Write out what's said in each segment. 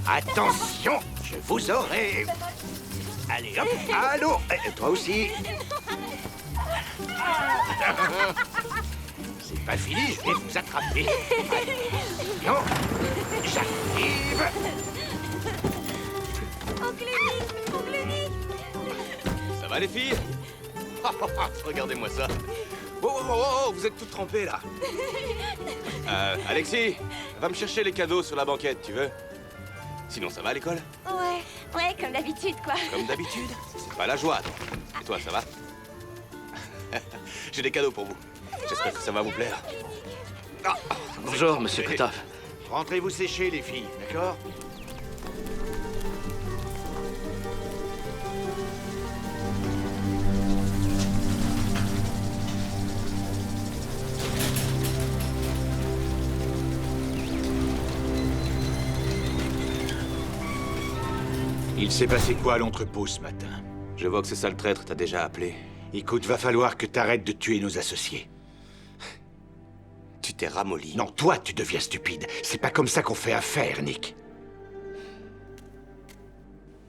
Attention, je vous aurai. Allez, hop, allô, toi aussi. C'est pas fini, je vais vous attraper. Non, j'arrive. Oncle Nick. Ça va les filles? Regardez-moi ça. Oh, vous êtes toutes trempées là. Alexis, va me chercher les cadeaux sur la banquette, tu veux? Sinon ça va à l'école? Ouais, comme d'habitude, quoi. Comme d'habitude? C'est pas la joie, toi. Et toi, ça va? J'ai des cadeaux pour vous. J'espère que ça va vous plaire. Bonjour, monsieur Kotov. Rentrez vous sécher, les filles, d'accord? Il s'est passé quoi à l'entrepôt ce matin? Je vois que ce sale traître t'a déjà appelé. Écoute, va falloir que t'arrêtes de tuer nos associés. Tu t'es ramolli. Non, toi, tu deviens stupide. C'est pas comme ça qu'on fait affaire, Nick.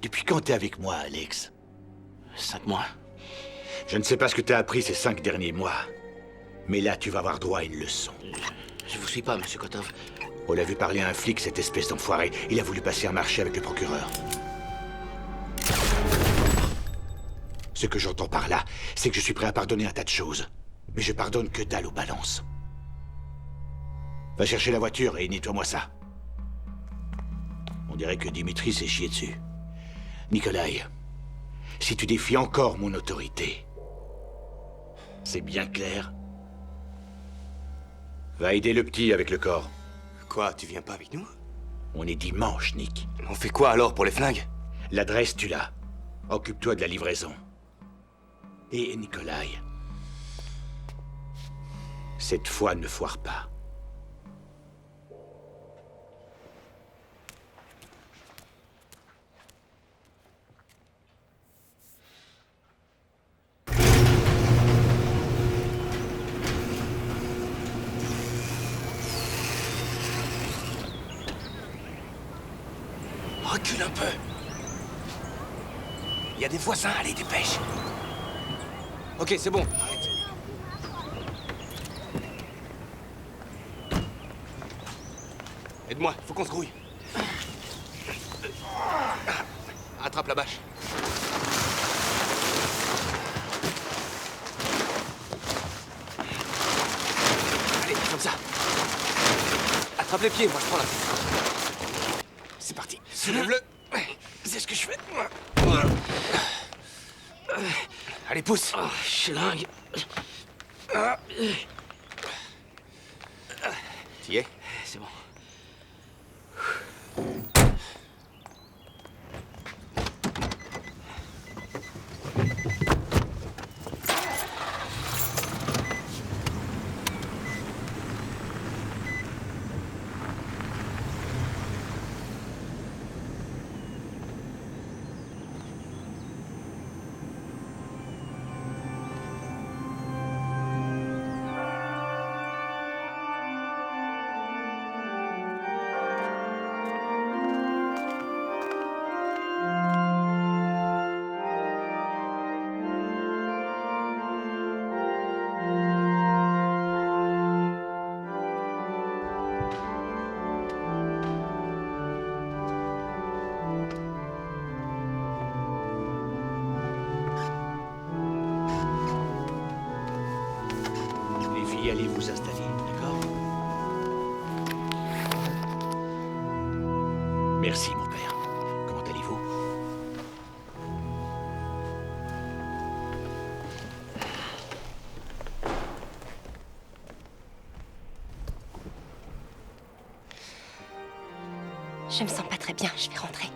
Depuis quand t'es avec moi, Alex? 5 mois. Je ne sais pas ce que t'as appris ces 5 derniers mois. Mais là, tu vas avoir droit à une leçon. Je vous suis pas, monsieur Kotov. On l'a vu parler à un flic, cette espèce d'enfoiré. Il a voulu passer un marché avec le procureur. Ce que j'entends par là, c'est que je suis prêt à pardonner un tas de choses. Mais je pardonne que dalle aux balances. Va chercher la voiture et nettoie-moi ça. On dirait que Dimitri s'est chié dessus. Nikolai, si tu défies encore mon autorité, c'est bien clair. Va aider le petit avec le corps. Quoi, tu viens pas avec nous? On est dimanche, Nick. On fait quoi alors pour les flingues? L'adresse, tu l'as. Occupe-toi de la livraison. Et Nikolai, cette fois, ne foire pas. Recule un peu. Il y a des voisins, allez, dépêche. Ok, c'est bon, arrête. Aide-moi, faut qu'on se grouille. Attrape la bâche. Allez, comme ça. Attrape les pieds, moi je prends la tête. C'est parti, soulève-le. C'est ce que je fais. Allez, pousse. Oh, schlingue. T'y es? C'est bon. Allez vous installer, d'accord? Merci, mon père. Comment allez-vous? Je me sens pas très bien, je vais rentrer.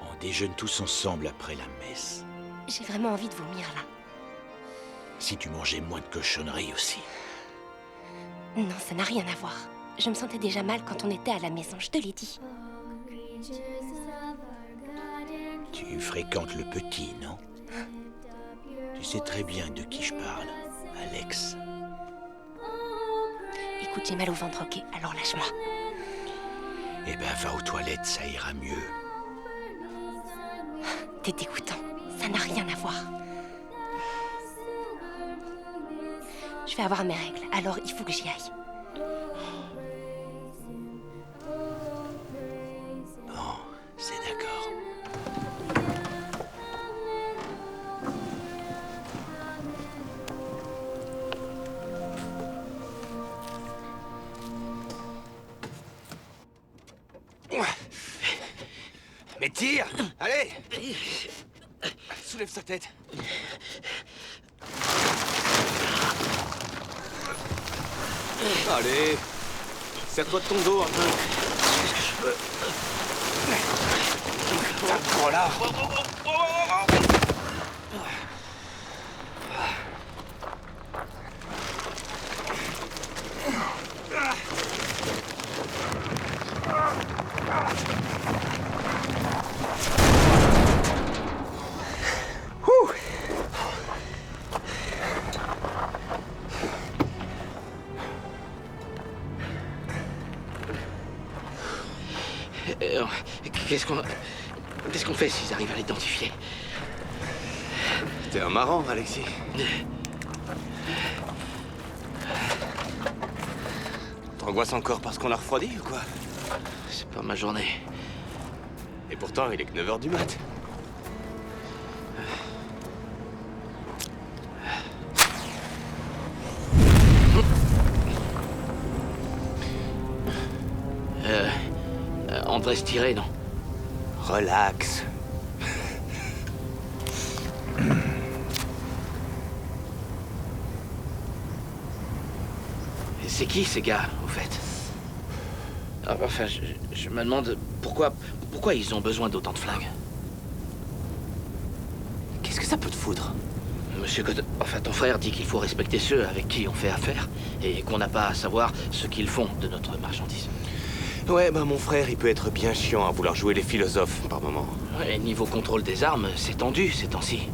On déjeune tous ensemble après la messe. J'ai vraiment envie de vomir, là. Si tu mangeais moins de cochonneries aussi. Non, ça n'a rien à voir. Je me sentais déjà mal quand on était à la maison, je te l'ai dit. Tu fréquentes le petit, non? Tu sais très bien de qui je parle, Alex. Écoute, j'ai mal au ventre, ok? Alors lâche-moi. Eh ben, va aux toilettes, ça ira mieux. T'es dégoûtant. Ça n'a rien à voir. Je vais avoir mes règles, alors il faut que j'y aille. Bon, c'est d'accord. Mais tire! Allez! Soulève sa tête. Allez! Serre-toi de ton dos un peu. Voilà! Qu'est-ce qu'on fait s'ils arrivent à l'identifier? T'es un marrant, Alexis. T'angoisses encore parce qu'on a refroidi ou quoi? C'est pas ma journée. Et pourtant, il est que 9h du mat. On devrait se tirer, non? Relax. Et c'est qui ces gars, au fait? Enfin, je me demande pourquoi ils ont besoin d'autant de flingues. Qu'est-ce que ça peut te foutre? Monsieur enfin, ton frère dit qu'il faut respecter ceux avec qui on fait affaire et qu'on n'a pas à savoir ce qu'ils font de notre marchandise. Ouais, bah mon frère, il peut être bien chiant à vouloir jouer les philosophes par moment. Ouais, niveau contrôle des armes, c'est tendu ces temps-ci.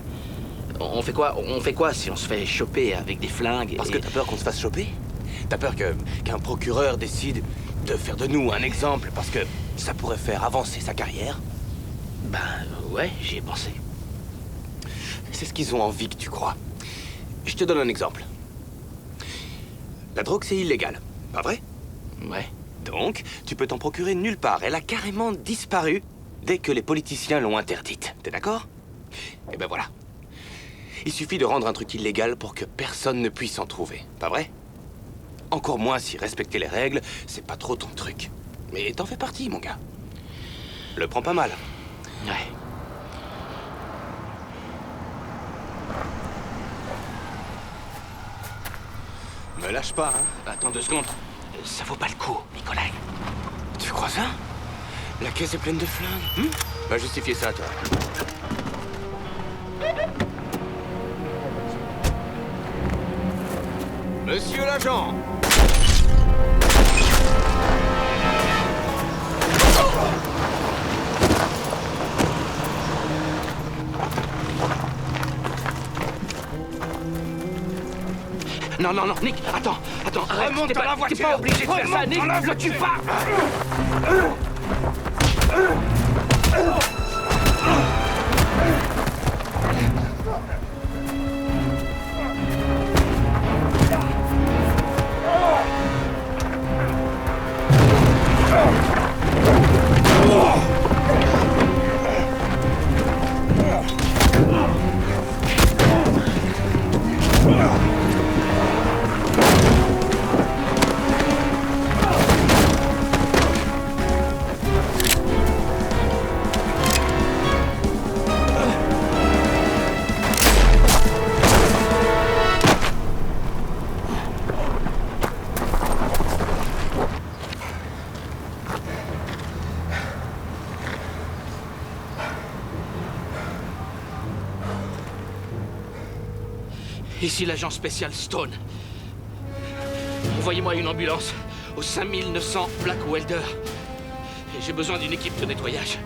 On fait quoi si on se fait choper avec des flingues Parce que t'as peur qu'on se fasse choper? T'as peur qu'un procureur décide de faire de nous un exemple parce que ça pourrait faire avancer sa carrière? Ben, ouais, j'y ai pensé. C'est ce qu'ils ont envie que tu crois. Je te donne un exemple. La drogue, c'est illégal, pas vrai? Ouais. Donc, tu peux t'en procurer nulle part. Elle a carrément disparu dès que les politiciens l'ont interdite. T'es d'accord? Eh ben voilà. Il suffit de rendre un truc illégal pour que personne ne puisse en trouver, pas vrai? Encore moins si respecter les règles, c'est pas trop ton truc. Mais t'en fais partie, mon gars. Le prends pas mal. Ouais. Me lâche pas, hein? Attends 2 secondes. Ça vaut pas le coup, Nikolai. Tu crois ça? La caisse est pleine de flingues. Va justifier ça, toi. Monsieur l'agent! Non, Nick, attends, arrête. Remonte T'es dans la pas voiture. obligé de faire ça, Remonte Nick. dans la Le tue voiture. pas. Ici l'agent spécial Stone. Envoyez-moi une ambulance au 5900 Black Welder. Et j'ai besoin d'une équipe de nettoyage.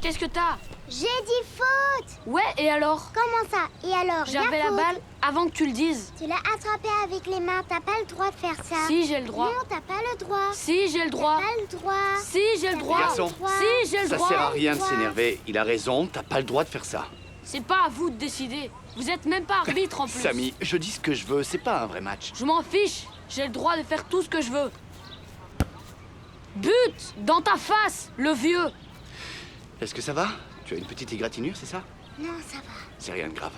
qu'est-ce que t'as? J'ai dit faute! Ouais, et alors? Comment ça? Et alors? J'avais la faute. balle avant que tu le dises. Tu l'as attrapée avec les mains, t'as pas le droit de faire ça. Si, j'ai le droit. Non, t'as pas le droit. Si, j'ai le droit. Pas le droit. Si, j'ai le droit. Garçon. Si, j'ai le Ça droit. sert à rien de Droit. s'énerver. Il a raison, t'as pas le droit de faire ça. C'est pas à vous de décider. Vous êtes même pas arbitre en plus. Samy, je dis ce que je veux, c'est pas un vrai match. Je m'en fiche. J'ai le droit de faire tout ce que je veux. But dans ta face, le vieux. Est-ce que ça va? Tu as une petite égratignure, c'est ça? Non, ça va. C'est rien de grave.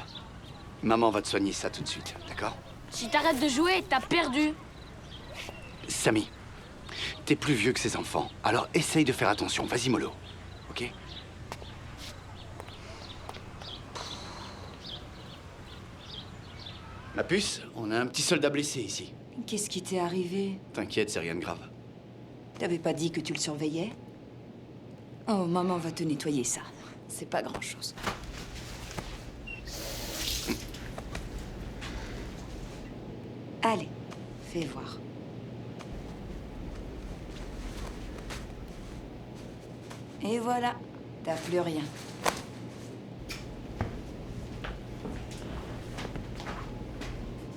Maman va te soigner ça tout de suite, d'accord? Si t'arrêtes de jouer, t'as perdu. Samy, t'es plus vieux que ces enfants, alors essaye de faire attention. Vas-y, mollo, ok? Ma puce, on a un petit soldat blessé ici. Qu'est-ce qui t'est arrivé? T'inquiète, c'est rien de grave. T'avais pas dit que tu le surveillais? Oh, maman va te nettoyer ça. C'est pas grand-chose. Allez, fais voir. Et voilà, t'as plus rien.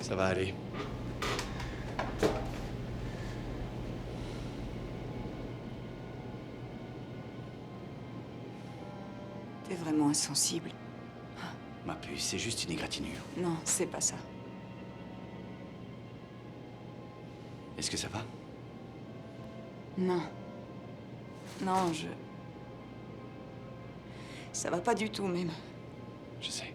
Ça va aller. T'es vraiment insensible. Ma puce, c'est juste une égratignure. Non, c'est pas ça. Est-ce que ça va? Non. Non, ça va pas du tout, même. Je sais.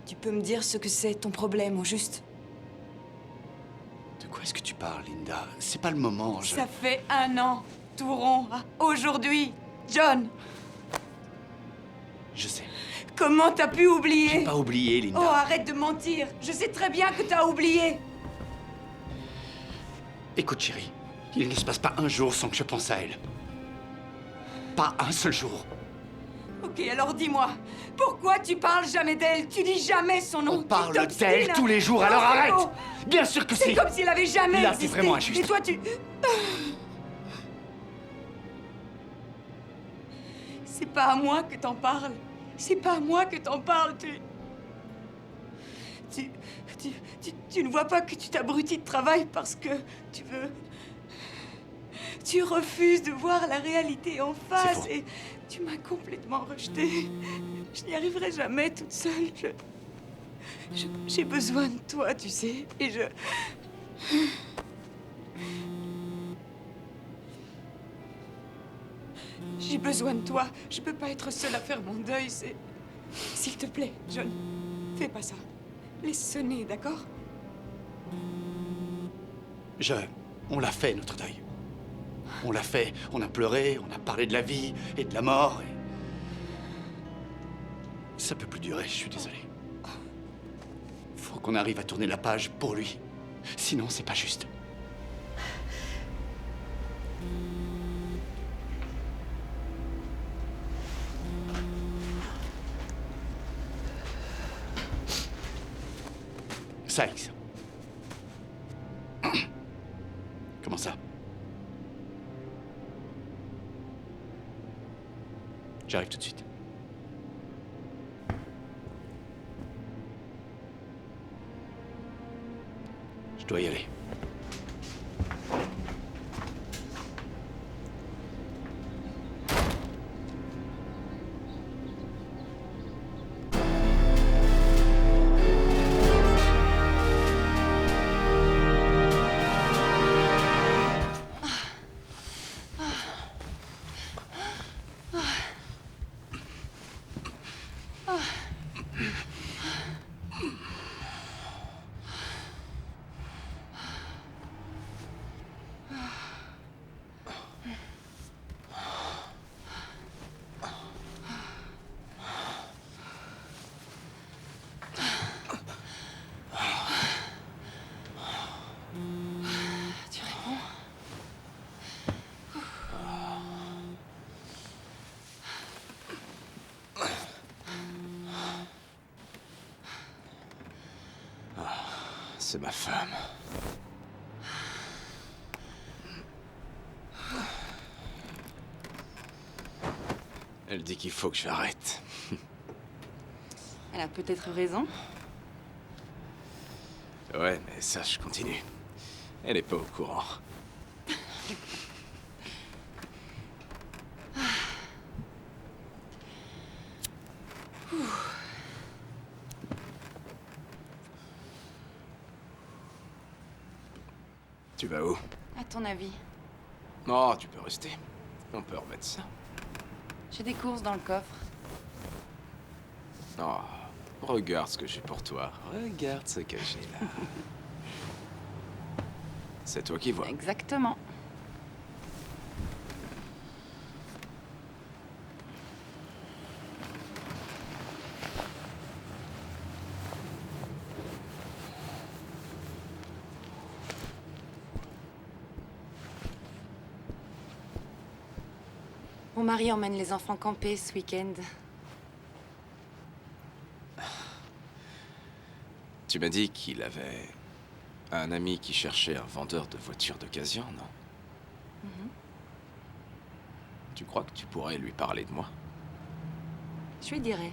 Tu peux me dire ce que c'est, ton problème, au juste? De quoi est-ce que tu parles, Linda? C'est pas le moment, Ça fait 1 an, tout rond, aujourd'hui. John, Je sais. comment t'as pu oublier? J'ai pas oublié, Linda. Oh, arrête de mentir. Je sais très bien que t'as oublié. Écoute, chérie, il ne se passe pas un jour sans que je pense à elle. Pas un seul jour. Ok, alors dis-moi, pourquoi tu parles jamais d'elle? Tu dis jamais son nom. On tu parle t'obstines. d'elle tous les jours, Non, alors c'est arrête! faux. Bien sûr que C'est si! comme s'il avait jamais Là, c'est existé. vraiment injuste. Et toi, tu... C'est pas à moi que t'en parles. C'est pas à moi que t'en parles. Tu ne vois pas que tu t'abrutis de travail parce que tu veux... Tu refuses de voir la réalité en face faux. et tu m'as complètement rejetée. Je n'y arriverai jamais toute seule. J'ai besoin de toi, tu sais, et J'ai besoin de toi. Je peux pas être seule à faire mon deuil, c'est... S'il te plaît, John, fais pas ça. Laisse sonner, d'accord? On l'a fait, notre deuil. On l'a fait, on a pleuré, on a parlé de la vie et de la mort. Et... Ça peut plus durer, je suis désolé. Faut qu'on arrive à tourner la page pour lui. Sinon, c'est pas juste. Sykes. Comment ça? J'arrive tout de suite. Je dois y aller. C'est ma femme. Elle dit qu'il faut que j'arrête. Elle a peut-être raison. Ouais, mais ça, je continue. Elle est pas au courant. Tu vas où? À ton avis? Oh, tu peux rester. On peut remettre ça. J'ai des courses dans le coffre. Oh, regarde ce que j'ai pour toi. Regarde ce que j'ai là. C'est toi qui vois. Exactement. Mon mari emmène les enfants camper ce week-end. Tu m'as dit qu'il avait un ami qui cherchait un vendeur de voitures d'occasion, non? Tu crois que tu pourrais lui parler de moi? Je lui dirai.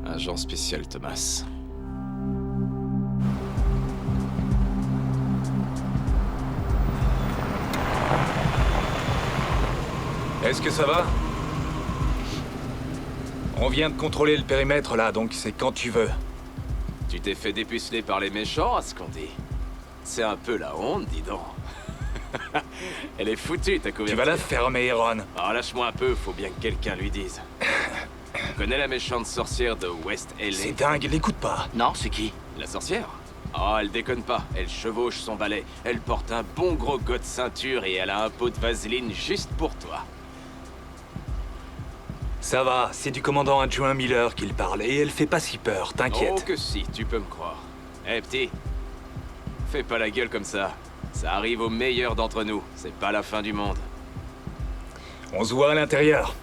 Agent spécial Thomas. Est-ce que ça va? On vient de contrôler le périmètre là, donc c'est quand tu veux. Tu t'es fait dépuceler par les méchants, à ce qu'on dit. C'est un peu la honte, dis donc. Elle est foutue, ta couverture. Tu vas la fermer, Ron. Oh, lâche-moi un peu, faut bien que quelqu'un lui dise. Tu connais la méchante sorcière de West LA? C'est dingue, l'écoute pas. Non, c'est qui? La sorcière? Oh, elle déconne pas. Elle chevauche son balai. Elle porte un bon gros gos de ceinture et elle a un pot de vaseline juste pour toi. Ça va, c'est du commandant adjoint Miller qu'il parle et elle fait pas si peur, Oh t'inquiète. que si, tu peux me croire. Eh petit, fais pas la gueule comme ça. Ça arrive aux meilleurs d'entre nous. C'est pas la fin du monde. On se voit à l'intérieur.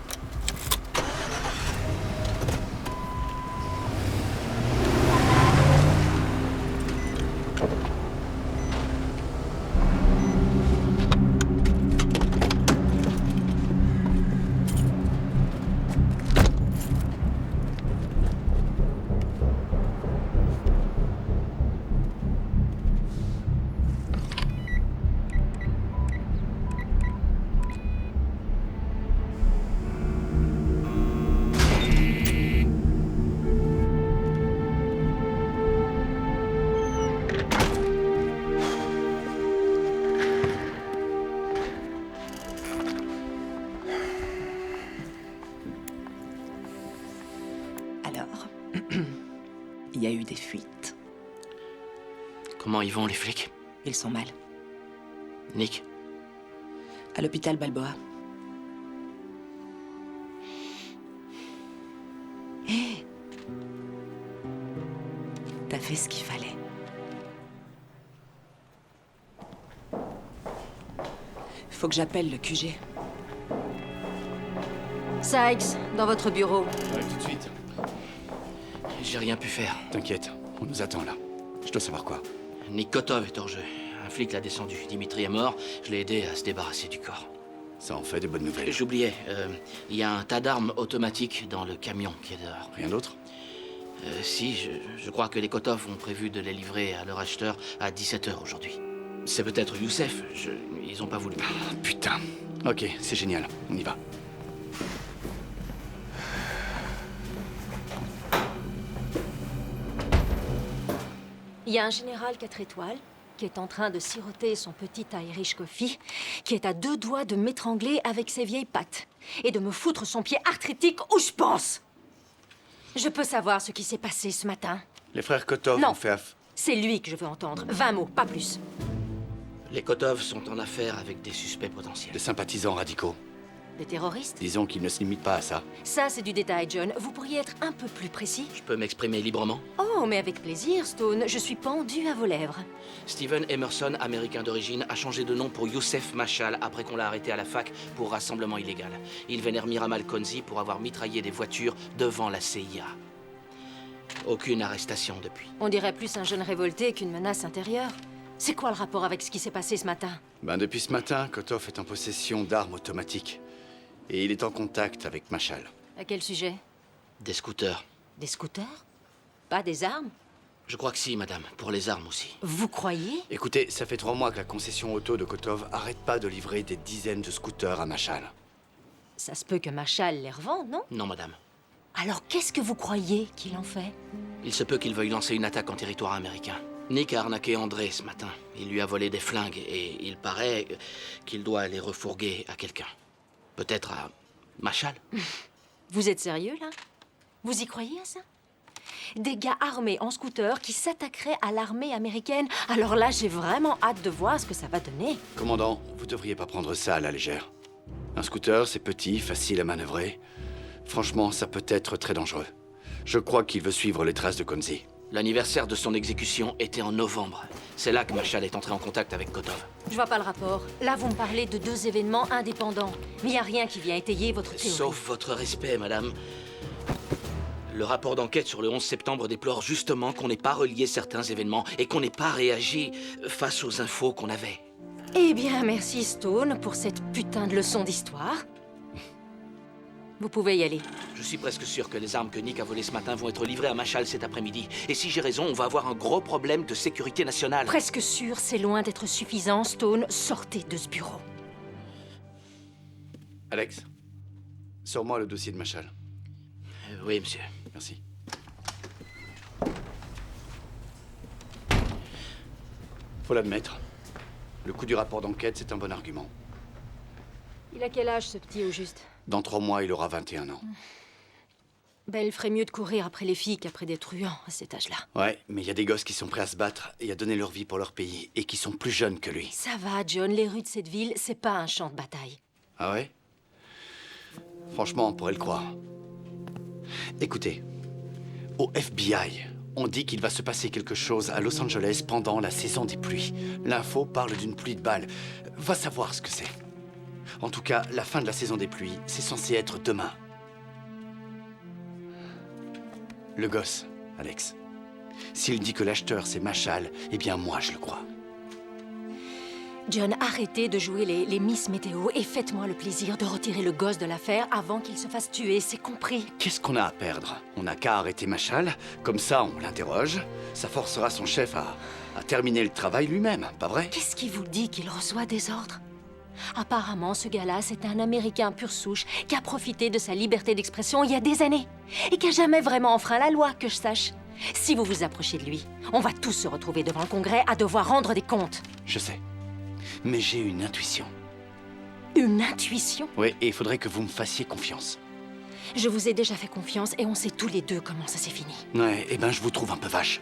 Alors, il y a eu des fuites. Comment ils vont, les flics? Ils sont mal. Nick? À l'hôpital Balboa. Hé! T'as fait ce qu'il fallait. Faut que j'appelle le QG. Sykes, dans votre bureau. Ouais, tout de suite. J'ai rien pu faire. T'inquiète, on nous attend là. Je dois savoir quoi. Nick Kotov est hors jeu. Un flic l'a descendu. Dimitri est mort. Je l'ai aidé à se débarrasser du corps. Ça en fait de bonnes nouvelles. J'oubliais, il y a un tas d'armes automatiques dans le camion qui est dehors. Rien d'autre? Si, je crois que les Kotov ont prévu de les livrer à leur acheteur à 17h aujourd'hui. C'est peut-être Youssef, ils ont pas voulu. Ah, putain. Ok, c'est génial. On y va. Il y a un général 4 étoiles qui est en train de siroter son petit Irish coffee, qui est à 2 doigts de m'étrangler avec ses vieilles pattes et de me foutre son pied arthritique où je pense. Je peux savoir ce qui s'est passé ce matin. Les frères Kotov Non. ont fait C'est lui que je veux entendre. 20 mots, pas plus. Les Kotov sont en affaire avec des suspects potentiels. des sympathisants radicaux. Des terroristes? Disons qu'il ne se limite pas à ça. Ça, c'est du détail, John. Vous pourriez être un peu plus précis? Je peux m'exprimer librement? Oh, mais avec plaisir, Stone. Je suis pendu à vos lèvres. Stephen Emerson, américain d'origine, a changé de nom pour Youssef Machal après qu'on l'a arrêté à la fac pour rassemblement illégal. Il vénère Miramal Konzi pour avoir mitraillé des voitures devant la CIA. Aucune arrestation depuis. On dirait plus un jeune révolté qu'une menace intérieure. C'est quoi le rapport avec ce qui s'est passé ce matin? Depuis ce matin, Kotov est en possession d'armes automatiques. Et il est en contact avec Machal. À quel sujet? Des scooters. Des scooters? Pas des armes? Je crois que si, madame. Pour les armes aussi. Vous croyez? Écoutez, ça fait 3 mois que la concession auto de Kotov arrête pas de livrer des dizaines de scooters à Machal. Ça se peut que Machal les revende, non? Non, madame. Alors qu'est-ce que vous croyez qu'il en fait? Il se peut qu'il veuille lancer une attaque en territoire américain. Nick a arnaqué André ce matin. Il lui a volé des flingues et il paraît qu'il doit les refourguer à quelqu'un. Peut-être à Machal? Vous êtes sérieux, là? Vous y croyez à ça? Des gars armés en scooter qui s'attaqueraient à l'armée américaine? Alors là, j'ai vraiment hâte de voir ce que ça va donner. Commandant, vous devriez pas prendre ça à la légère. Un scooter, c'est petit, facile à manœuvrer. Franchement, ça peut être très dangereux. Je crois qu'il veut suivre les traces de Konzi. L'anniversaire de son exécution était en novembre. C'est là que Machal est entré en contact avec Kotov. Je vois pas le rapport. Là, vous me parlez de 2 événements indépendants. Mais il n'y a rien qui vient étayer votre théorie. Sauf votre respect, madame. Le rapport d'enquête sur le 11 septembre déplore justement qu'on n'ait pas relié certains événements et qu'on n'ait pas réagi face aux infos qu'on avait. Eh bien, merci Stone pour cette putain de leçon d'histoire. Vous pouvez y aller. Je suis presque sûr que les armes que Nick a volées ce matin vont être livrées à Machal cet après-midi. Et si j'ai raison, on va avoir un gros problème de sécurité nationale. Presque sûr, c'est loin d'être suffisant, Stone. Sortez de ce bureau. Alex, sors-moi le dossier de Machal. Oui, monsieur. Merci. Faut l'admettre. Le coût du rapport d'enquête, c'est un bon argument. Il a quel âge, ce petit, au juste? Dans 3 mois, il aura 21 ans. Ben, il ferait mieux de courir après les filles qu'après des truands à cet âge-là. Ouais, mais il y a des gosses qui sont prêts à se battre et à donner leur vie pour leur pays et qui sont plus jeunes que lui. Ça va, John. Les rues de cette ville, c'est pas un champ de bataille. Ah ouais? Franchement, on pourrait le croire. Écoutez, au FBI, on dit qu'il va se passer quelque chose à Los Angeles pendant la saison des pluies. L'info parle d'une pluie de balles. Va savoir ce que c'est. En tout cas, la fin de la saison des pluies, c'est censé être demain. Le gosse, Alex. S'il dit que l'acheteur, c'est Machal, eh bien moi, je le crois. John, arrêtez de jouer les Miss Météo et faites-moi le plaisir de retirer le gosse de l'affaire avant qu'il se fasse tuer, c'est compris? Qu'est-ce qu'on a à perdre? On n'a qu'à arrêter Machal, comme ça on l'interroge. Ça forcera son chef à terminer le travail lui-même, pas vrai? Qu'est-ce qui vous dit qu'il reçoit des ordres? Apparemment, ce gars-là, c'est un Américain pur souche qui a profité de sa liberté d'expression il y a des années et qui a jamais vraiment enfreint la loi, que je sache. Si vous vous approchez de lui, on va tous se retrouver devant le Congrès à devoir rendre des comptes. Je sais. Mais j'ai une intuition. Une intuition? Oui, et il faudrait que vous me fassiez confiance. Je vous ai déjà fait confiance et on sait tous les deux comment ça s'est fini. Ouais, eh ben je vous trouve un peu vache.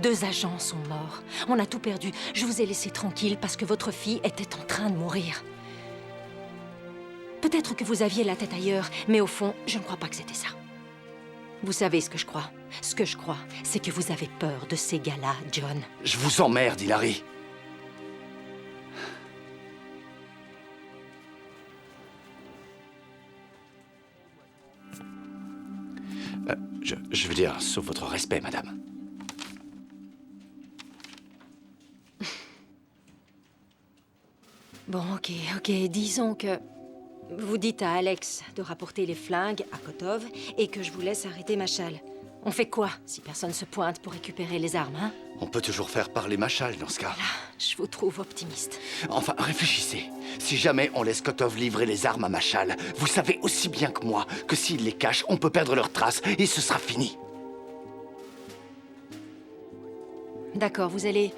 2 agents sont morts. On a tout perdu. Je vous ai laissé tranquille parce que votre fille était en train de mourir. Peut-être que vous aviez la tête ailleurs, mais au fond, je ne crois pas que c'était ça. Vous savez ce que je crois? Ce que je crois, c'est que vous avez peur de ces gars-là, John. Je vous emmerde, Hilary. Je veux dire, sauf votre respect, madame. Bon, ok, disons que... Vous dites à Alex de rapporter les flingues à Kotov et que je vous laisse arrêter Machal. On fait quoi si personne se pointe pour récupérer les armes, hein? On peut toujours faire parler Machal dans ce cas. Là, je vous trouve optimiste. Enfin, réfléchissez. Si jamais on laisse Kotov livrer les armes à Machal, vous savez aussi bien que moi que s'il les cache, on peut perdre leurs traces et ce sera fini. D'accord, vous allez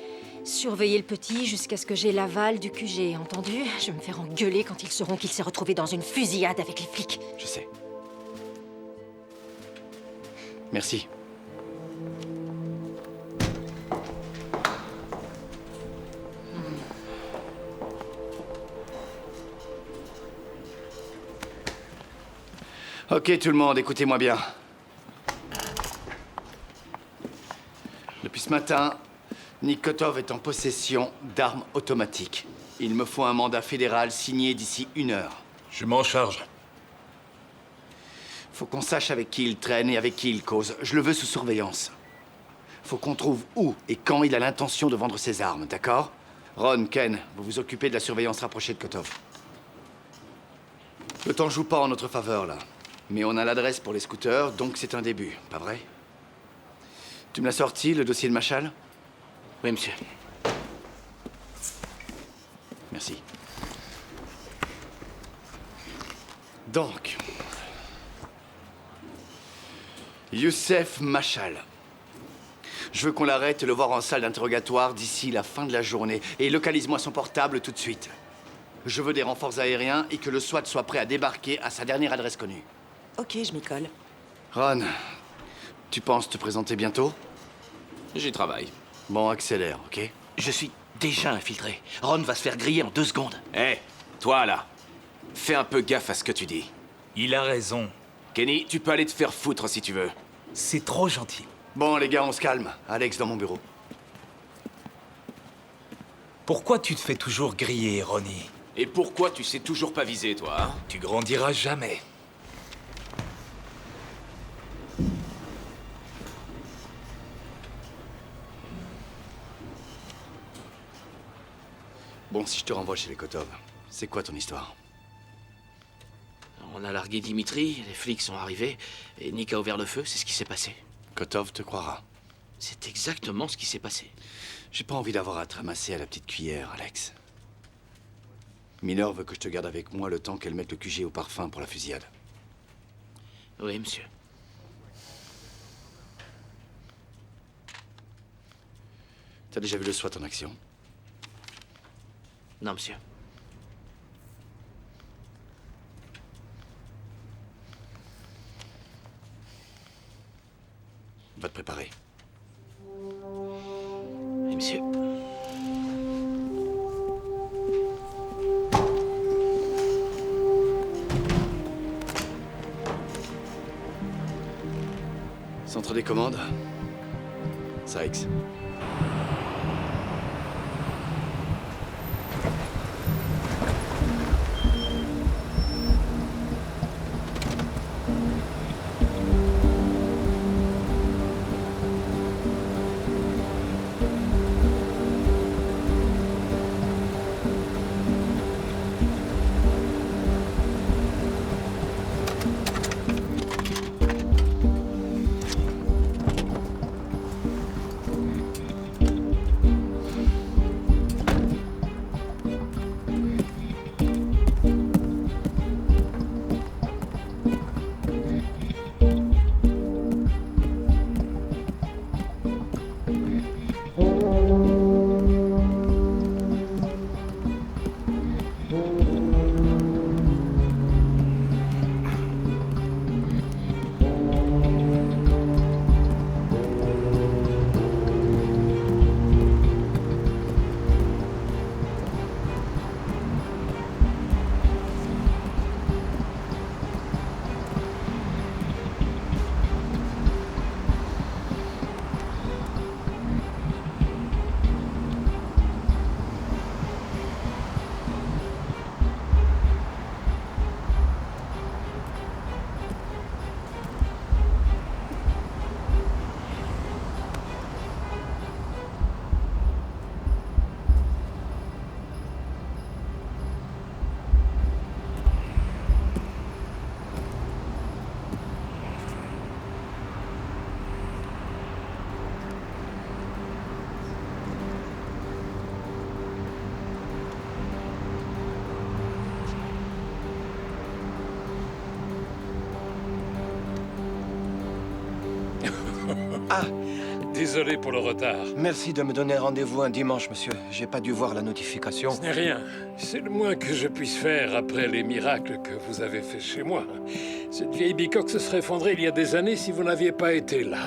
surveiller le petit jusqu'à ce que j'ai l'aval du QG, entendu? Je vais me faire engueuler quand ils sauront qu'il s'est retrouvé dans une fusillade avec les flics. Je sais. Merci. Ok, tout le monde, écoutez-moi bien. Depuis ce matin, Nick Kotov est en possession d'armes automatiques. Il me faut un mandat fédéral signé d'ici 1 heure. Je m'en charge. Faut qu'on sache avec qui il traîne et avec qui il cause. Je le veux sous surveillance. Faut qu'on trouve où et quand il a l'intention de vendre ses armes, d'accord? Ron, Ken, vous vous occupez de la surveillance rapprochée de Kotov. Le temps joue pas en notre faveur, là. Mais on a l'adresse pour les scooters, donc c'est un début, pas vrai? Tu me l'as sorti, le dossier de Machal? Oui, monsieur. Merci. Donc... Youssef Machal. Je veux qu'on l'arrête et le voir en salle d'interrogatoire d'ici la fin de la journée. Et localise-moi son portable tout de suite. Je veux des renforts aériens et que le SWAT soit prêt à débarquer à sa dernière adresse connue. Ok, je m'y colle. Ron, tu penses te présenter bientôt? J'y travaille. Bon, accélère, ok? Je suis déjà infiltré. Ron va se faire griller en 2 secondes. Hé, toi là, fais un peu gaffe à ce que tu dis. Il a raison. Kenny, tu peux aller te faire foutre si tu veux. C'est trop gentil. Bon, les gars, on se calme. Alex, dans mon bureau. Pourquoi tu te fais toujours griller, Ronnie? Et pourquoi tu sais toujours pas viser, toi, hein? Tu grandiras jamais. Bon, si je te renvoie chez les Kotov, c'est quoi ton histoire? On a largué Dimitri, les flics sont arrivés, et Nick a ouvert le feu, c'est ce qui s'est passé. Kotov te croira. C'est exactement ce qui s'est passé. J'ai pas envie d'avoir à te ramasser à la petite cuillère, Alex. Miller veut que je te garde avec moi le temps qu'elle mette le QG au parfum pour la fusillade. Oui, monsieur. T'as déjà vu le SWAT en action? Non, monsieur. Va te préparer. Oui, monsieur. Centre des commandes. Sykes. Ah, désolé pour le retard. Merci de me donner rendez-vous un dimanche, monsieur. J'ai pas dû voir la notification. Ce n'est rien. C'est le moins que je puisse faire après les miracles que vous avez faits chez moi. Cette vieille bicoque se serait effondrée il y a des années si vous n'aviez pas été là.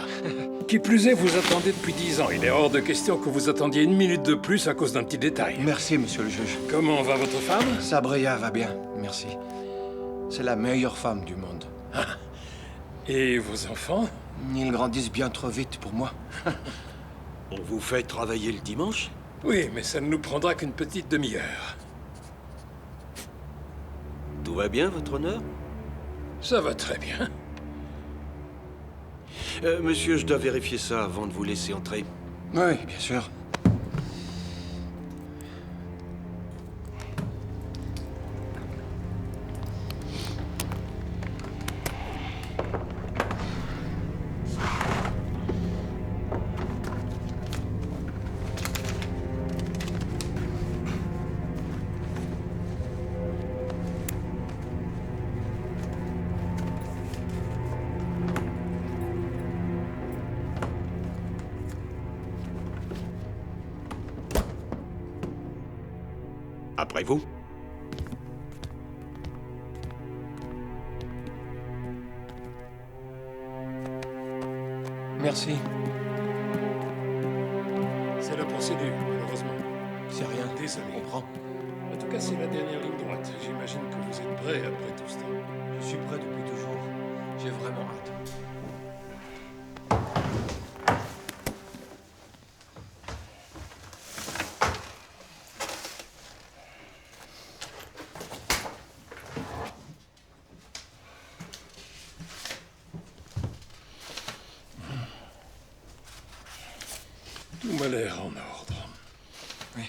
Qui plus est, vous attendez depuis 10 ans. Il est hors de question que vous attendiez 1 minute de plus à cause d'un petit détail. Merci, monsieur le juge. Comment va votre femme? Sabria va bien, merci. C'est la meilleure femme du monde. Et vos enfants? Ils grandissent bien trop vite pour moi. On vous fait travailler le dimanche? Oui, mais ça ne nous prendra qu'une petite demi-heure. Tout va bien, votre honneur? Ça va très bien. Monsieur, je dois vérifier ça avant de vous laisser entrer. Oui, bien sûr. Après vous. Merci. C'est la procédure, malheureusement. C'est rien. Désolé. On prend. En tout cas, c'est la dernière ligne droite. J'imagine que vous êtes prêt après tout ce temps. Je suis prêt depuis toujours. J'ai vraiment hâte. Tout m'a l'air en ordre. Oui.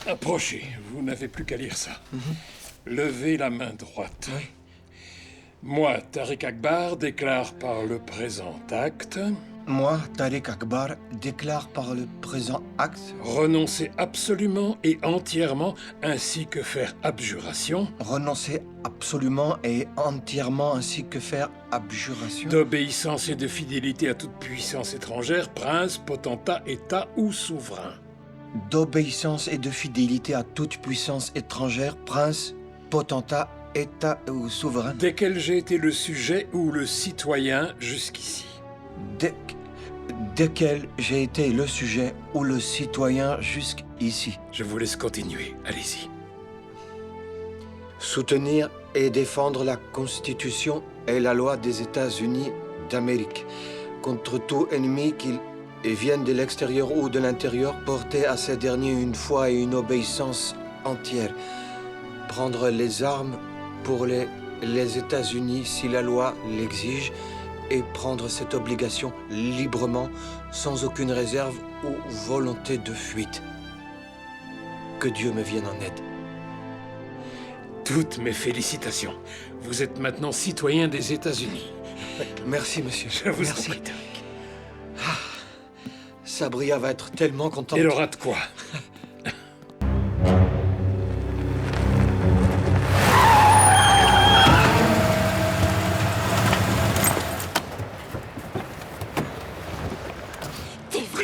Approchez, vous n'avez plus qu'à lire ça. Levez la main droite. Oui. Moi, Tariq Akbar, déclare par le présent acte... Moi, Tariq Akbar, déclare par le présent acte... renoncer absolument et entièrement, ainsi que faire abjuration... renoncer absolument et entièrement ainsi que faire abjuration... d'obéissance et de fidélité à toute puissance étrangère, prince, potentat, état ou souverain. d'obéissance et de fidélité à toute puissance étrangère, prince, potentat, état ou souverain... desquels j'ai été le sujet ou le citoyen jusqu'ici. Desquels j'ai été le sujet ou le citoyen jusqu'ici. Je vous laisse continuer, allez-y. Soutenir et défendre la Constitution et la loi des États-Unis d'Amérique contre tout ennemi qu'ils viennent de l'extérieur ou de l'intérieur, porter à ces derniers une foi et une obéissance entière. Prendre les armes pour les États-Unis si la loi l'exige, et prendre cette obligation librement, sans aucune réserve ou volonté de fuite. Que Dieu me vienne en aide. Toutes mes félicitations. Vous êtes maintenant citoyen des États-Unis. Merci, monsieur. Je vous en Merci. prie, Tariq. Sabria va être tellement contente. Elle aura de quoi?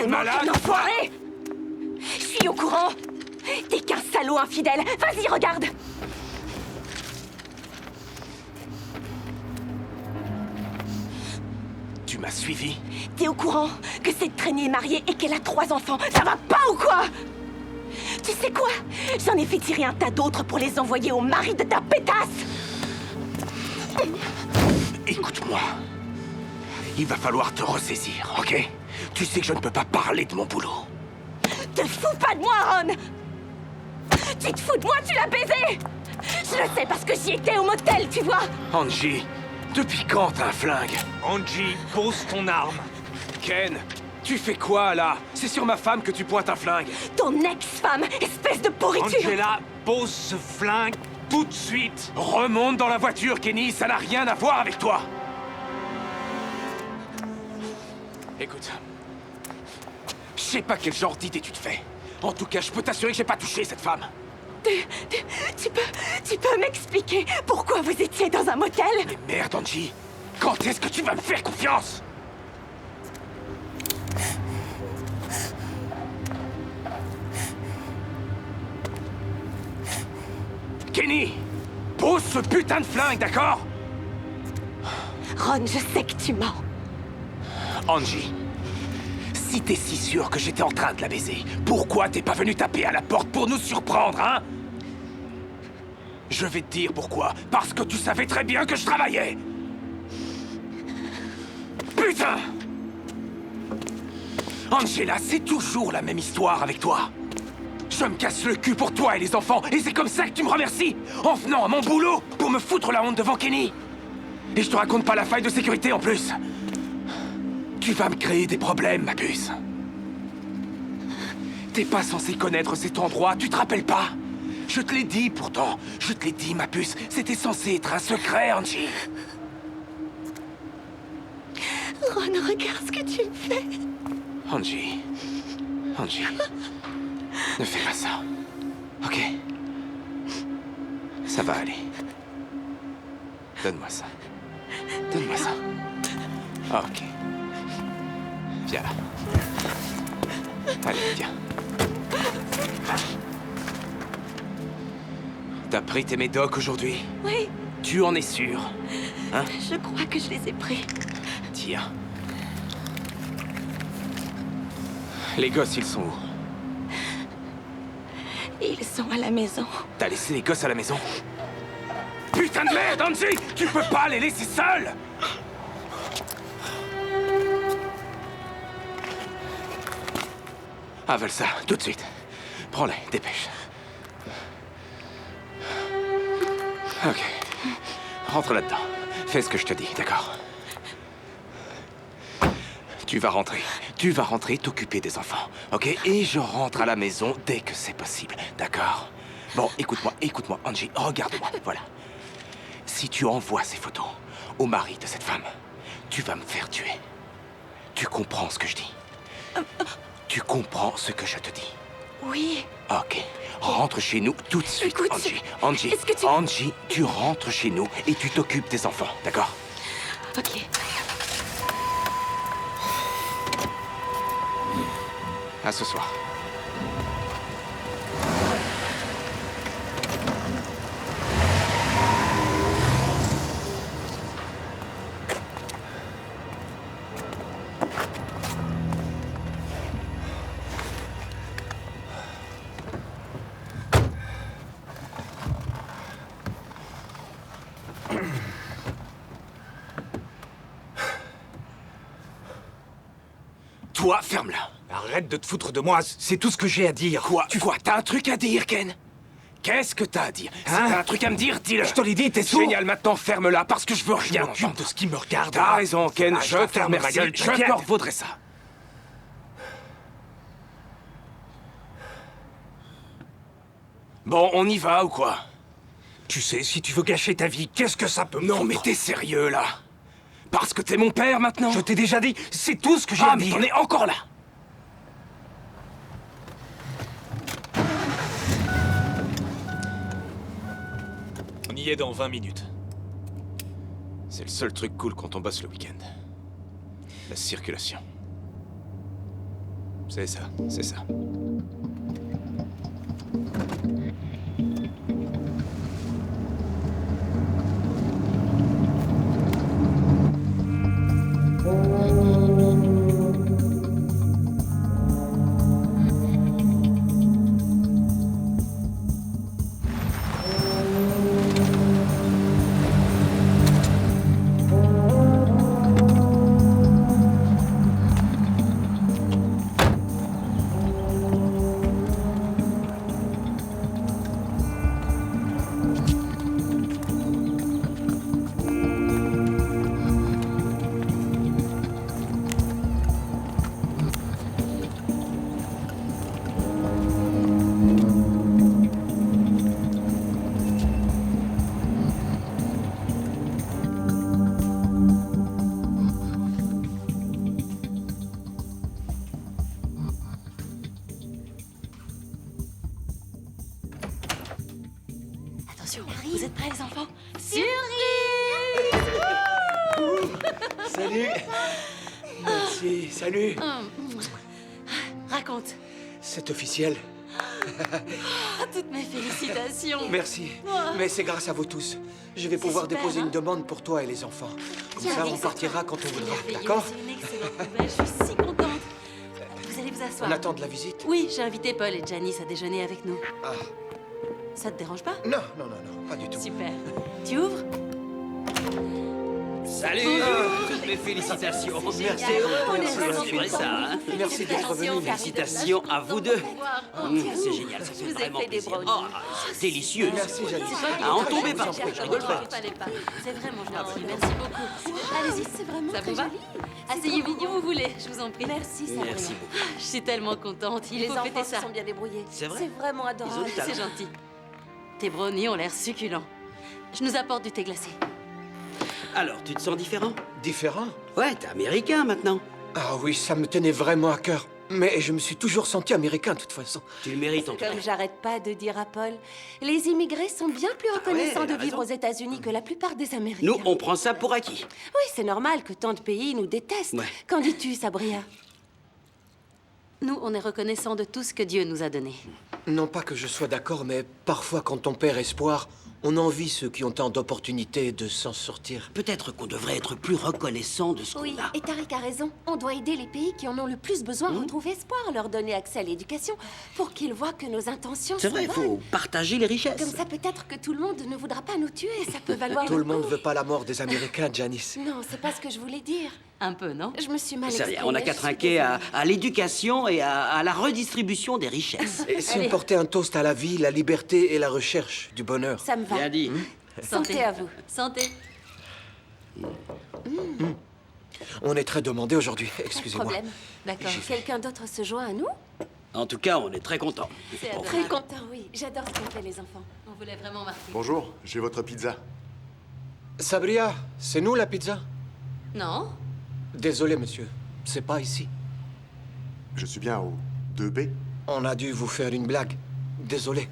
Malade, enfoiré! Je suis au courant! T'es qu'un salaud infidèle! Vas-y, regarde! Tu m'as suivi? T'es au courant que cette traînée est mariée et qu'elle a 3 enfants? Ça va pas ou quoi? Tu sais quoi? J'en ai fait tirer un tas d'autres pour les envoyer au mari de ta pétasse! Écoute-moi. Il va falloir te ressaisir, ok? Tu sais que je ne peux pas parler de mon boulot. Te fous pas de moi, Ron! Tu te fous de moi, tu l'as baisé! Je le sais parce que j'y étais au motel, tu vois! Angie, depuis quand t'as un flingue? Angie, pose ton arme. Ken, tu fais quoi, là? C'est sur ma femme que tu pointes un flingue. Ton ex-femme, espèce de pourriture! Angela, pose ce flingue tout de suite. Remonte dans la voiture, Kenny, ça n'a rien à voir avec toi. Écoute, je sais pas quel genre d'idée tu te fais. En tout cas, je peux t'assurer que j'ai pas touché cette femme. Tu peux m'expliquer pourquoi vous étiez dans un motel? Mais merde, Angie, quand est-ce que tu vas me faire confiance? Kenny, pose ce putain de flingue, d'accord? Ron, je sais que tu mens. Angie, Si t'es si sûr que j'étais en train de la baiser, pourquoi t'es pas venu taper à la porte pour nous surprendre, hein? Je vais te dire pourquoi. Parce que tu savais très bien que je travaillais. Putain! Angela, c'est toujours la même histoire avec toi. Je me casse le cul pour toi et les enfants, et c'est comme ça que tu me remercies, en venant à mon boulot pour me foutre la honte devant Kenny. Et je te raconte pas la faille de sécurité en plus. Tu vas me créer des problèmes, ma puce. T'es pas censé connaître cet endroit, tu te rappelles pas? Je te l'ai dit pourtant, je te l'ai dit, ma puce. C'était censé être un secret, Angie. Ron, regarde ce que tu me fais. Angie. Angie. Ne fais pas ça. Ok? Ça va aller. Donne-moi ça. Donne-moi ça. Ok. Viens là. Allez, viens. T'as pris tes médocs aujourd'hui? Oui. Tu en es sûr? Hein? Je crois que je les ai pris. Tiens. Les gosses, ils sont où? Ils sont à la maison. T'as laissé les gosses à la maison? Putain de merde, Angie! Tu peux pas les laisser seuls! Avale ça, tout de suite. Prends-les, dépêche. Ok. Rentre là-dedans. Fais ce que je te dis, d'accord? Tu vas rentrer. Tu vas rentrer t'occuper des enfants, ok? Et je rentre à la maison dès que c'est possible, d'accord? Bon, écoute-moi, Angie, regarde-moi, voilà. Si tu envoies ces photos au mari de cette femme, tu vas me faire tuer. Tu comprends ce que je dis? Tu comprends ce que je te dis? Oui. Ok. Rentre chez nous tout de suite, Écoute, Angie. est-ce que tu... Angie, tu rentres chez nous et tu t'occupes des enfants, d'accord? Ok. À ce soir. Toi, ferme-la. Arrête de te foutre de moi, c'est tout ce que j'ai à dire. Quoi? T'as un truc à dire, Ken? Qu'est-ce que t'as à dire? Si t'as un truc à me dire, dis-le. Je te l'ai dit, t'es sourd. Génial, maintenant ferme-la parce que je veux rien entendre. de ce qui me regarde. T'as raison, Ken, Ah, je te ferme ma remercie. gueule, Je t'inquiète. te vaudrai ça. Bon, on y va ou quoi? Tu sais, si tu veux gâcher ta vie, qu'est-ce que ça peut me Non, foutre? mais t'es sérieux, là? Parce que t'es mon père, maintenant? Je t'ai déjà dit, c'est tout ce que j'ai Ah, à mais dire. t'en es encore là! On y est dans 20 minutes. C'est le seul truc cool quand on bosse le week-end. La circulation. C'est ça, c'est ça. Attention, vous êtes prêts, les enfants? Salut. Merci, salut. Raconte. C'est officiel. Toutes mes félicitations. Merci. Mais c'est grâce à vous tous. Je vais pouvoir super, déposer hein? une demande pour toi et les enfants. Comme Tiens, ça, on Alexandre. partira quand on voudra. Merveilleux, D'accord? c'est une excellente nouvelle, je suis si contente. vous asseoir. On attend de la visite? Oui, j'ai invité Paul et Janice à déjeuner avec nous. Ah. Ça te dérange pas? Non, non, non, non, pas du tout. Super. Tu ouvres? Salut! Toutes mes félicitations. Merci. C'est heureux, On est merci. vraiment C'est vrai contents. ça, hein? Merci d'être venu. Félicitations à vous deux. C'est génial, ça Je fait vous ai vraiment fait des plaisir. brownies. Oh, c'est délicieux. Merci, Janice. À en tomber par terre, je rigole pas. Fallait pas. C'est vraiment gentil. Merci beaucoup. Allez-y, c'est vraiment ça vous va? Asseyez-vous où vous voulez, je vous en prie. Merci, Sabrina. Merci beaucoup. Je suis tellement contente. Il Les faut enfants fêter se ça. sont bien débrouillés. C'est vrai? C'est vraiment adorable. Ils ont du talent. C'est gentil. Tes brownies ont l'air succulents. Je nous apporte du thé glacé. Alors, tu te sens différent? Différent? Ouais, t'es américain maintenant. Ah oui, ça me tenait vraiment à cœur. Mais je me suis toujours senti américain, de toute façon. Tu le mérites en tout cas. Comme j'arrête pas de dire à Paul, les immigrés sont bien plus reconnaissants elle a de vivre aux raison. États-Unis que la plupart des Américains. Nous, on prend ça pour acquis. Oui, c'est normal que tant de pays nous détestent. Ouais. Qu'en dis-tu, Sabria? Nous, on est reconnaissants de tout ce que Dieu nous a donné. Non pas que je sois d'accord, mais parfois quand on perd espoir, on envie ceux qui ont tant d'opportunités de s'en sortir. Peut-être qu'on devrait être plus reconnaissant de ce qu'on Oui, a. et Tariq a raison. On doit aider les pays qui en ont le plus besoin à retrouver espoir, leur donner accès à l'éducation, pour qu'ils voient que nos intentions C'est sont vrai, il bonnes. faut partager les richesses. Comme ça, peut-être que tout le monde ne voudra pas nous tuer. Ça peut valoir Tout le coup. monde veut pas la mort des Américains, Janice. Non, c'est pas ce que je voulais dire. Un peu, non? Je me suis mal C'est rien, exprimée. on n'a qu'à je suis trinquer désolée. à l'éducation et à la redistribution des richesses. Et si Allez. on portait un toast à la vie, la liberté et la recherche du bonheur? Ça me va. Bien dit. Santé à vous. Santé. On est très demandé aujourd'hui, Pas de excusez-moi. problème. D'accord. Quelqu'un d'autre se joint à nous? En tout cas, on est très contents. C'est Bon. Très content, oui. J'adore ce qu'ont fait les enfants. On voulait vraiment marquer. Bonjour, j'ai votre pizza. Sabria, c'est nous la pizza? Non? Désolé, monsieur. C'est pas ici. Je suis bien au 2B. On a dû vous faire une blague. Désolé.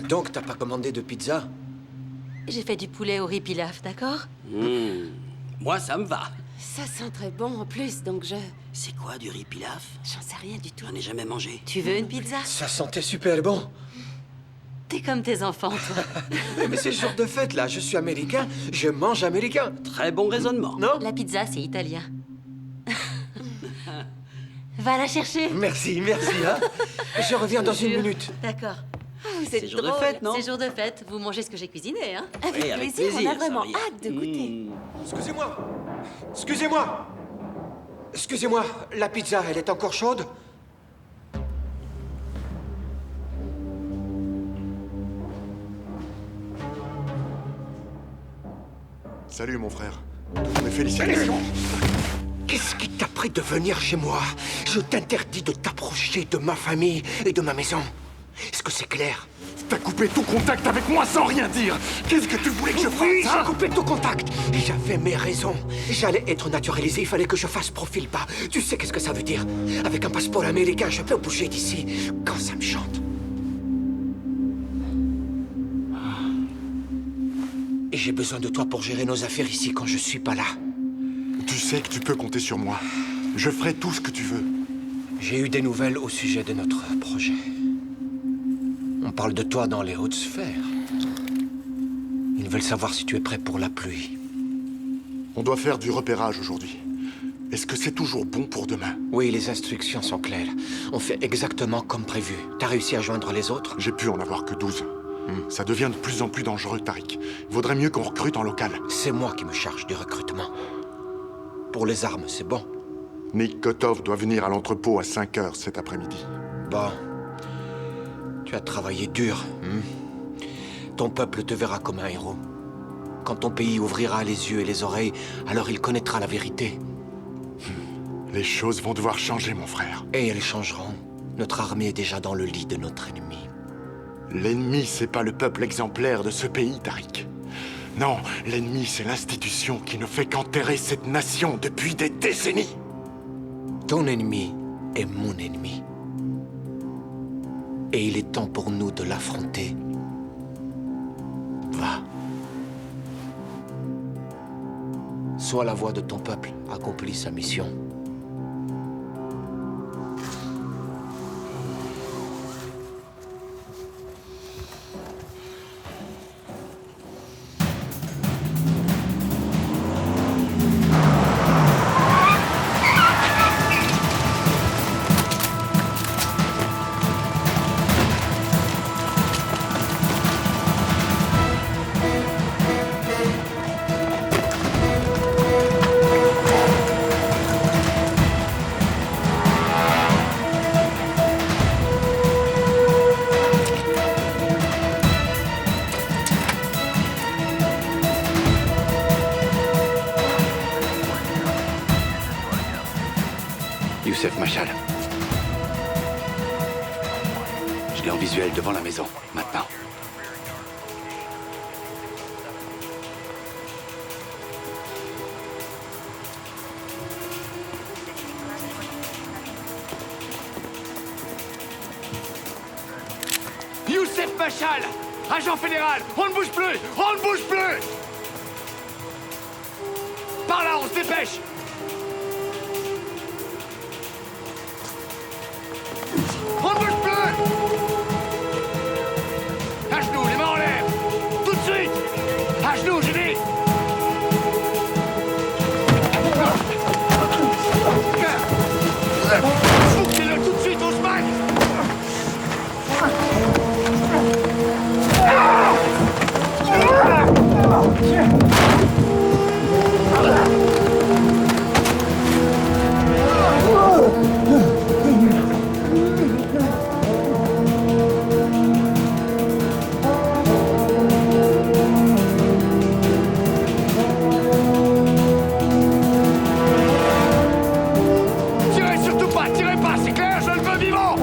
Donc, t'as pas commandé de pizza? J'ai fait du poulet au riz pilaf, d'accord? Moi, ça me va. Ça sent très bon en plus, donc je... C'est quoi du riz pilaf? J'en sais rien du tout. J'en ai jamais mangé. Tu veux une pizza? Ça sentait super bon. T'es comme tes enfants, toi. Mais c'est le jour de fête, là. Je suis américain, je mange américain. Très bon raisonnement. Non? La pizza, c'est italien. Va la chercher. Merci, merci, hein. Je reviens dans une Jure. minute. D'accord. Vous C'est êtes jour de drôle. fête, non? C'est jour de fête. Vous mangez ce que j'ai cuisiné, hein? Avec Oui, avec plaisir, on plaisir, a vraiment Sabria. hâte de goûter. Excusez-moi. Excusez-moi. Excusez-moi, la pizza, elle est encore chaude? Salut mon frère. Mes félicitations. Qu'est-ce qui t'a pris de venir chez moi? Je t'interdis de t'approcher de ma famille et de ma maison. Est-ce que c'est clair? T'as coupé tout contact avec moi sans rien dire. Qu'est-ce que tu voulais que je fasse, Oui, hein? j'ai coupé tout contact. J'avais mes raisons. J'allais être naturalisé, il fallait que je fasse profil bas. Tu sais qu'est-ce que ça veut dire? Avec un passeport américain, je peux bouger d'ici quand ça me chante. Et j'ai besoin de toi pour gérer nos affaires ici quand je suis pas là. Tu sais que tu peux compter sur moi. Je ferai tout ce que tu veux. J'ai eu des nouvelles au sujet de notre projet. On parle de toi dans les hautes sphères. Ils veulent savoir si tu es prêt pour la pluie. On doit faire du repérage aujourd'hui. Est-ce que c'est toujours bon pour demain? Oui, les instructions sont claires. On fait exactement comme prévu. T'as réussi à joindre les autres? J'ai pu en avoir que 12. Ça devient de plus en plus dangereux, Tariq. Vaudrait mieux qu'on recrute en local. C'est moi qui me charge du recrutement. Pour les armes, c'est bon. Nick Kotov doit venir à l'entrepôt à 5 heures cet après-midi. Bon. Tu as travaillé dur. Ton peuple te verra comme un héros. Quand ton pays ouvrira les yeux et les oreilles, alors il connaîtra la vérité. Les choses vont devoir changer, mon frère. Et elles changeront. Notre armée est déjà dans le lit de notre ennemi. L'ennemi, c'est pas le peuple exemplaire de ce pays, Tariq. Non, l'ennemi, c'est l'institution qui ne fait qu'enterrer cette nation depuis des décennies. Ton ennemi est mon ennemi. Et il est temps pour nous de l'affronter. Va. Sois la voix de ton peuple, accomplis sa mission. Youssef Machal. Je l'ai en visuel devant la maison, maintenant. Youssef Machal, agent fédéral, on ne bouge plus, on ne bouge plus. Par là, on se dépêche. On ne bouge plus. À genoux, les mains en l'air. Tout de suite. À genoux, j'ai dit. Foutez-le tout de suite, on se bague. Tirez pas, c'est clair, je le veux vivant.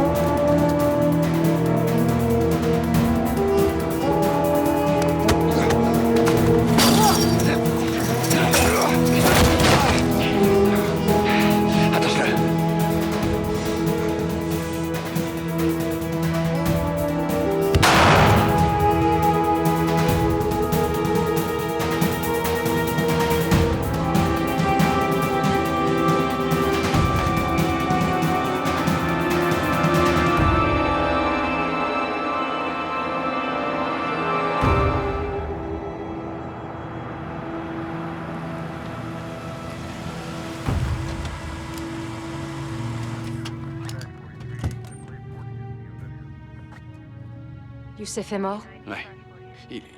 Youssef est mort? Ouais.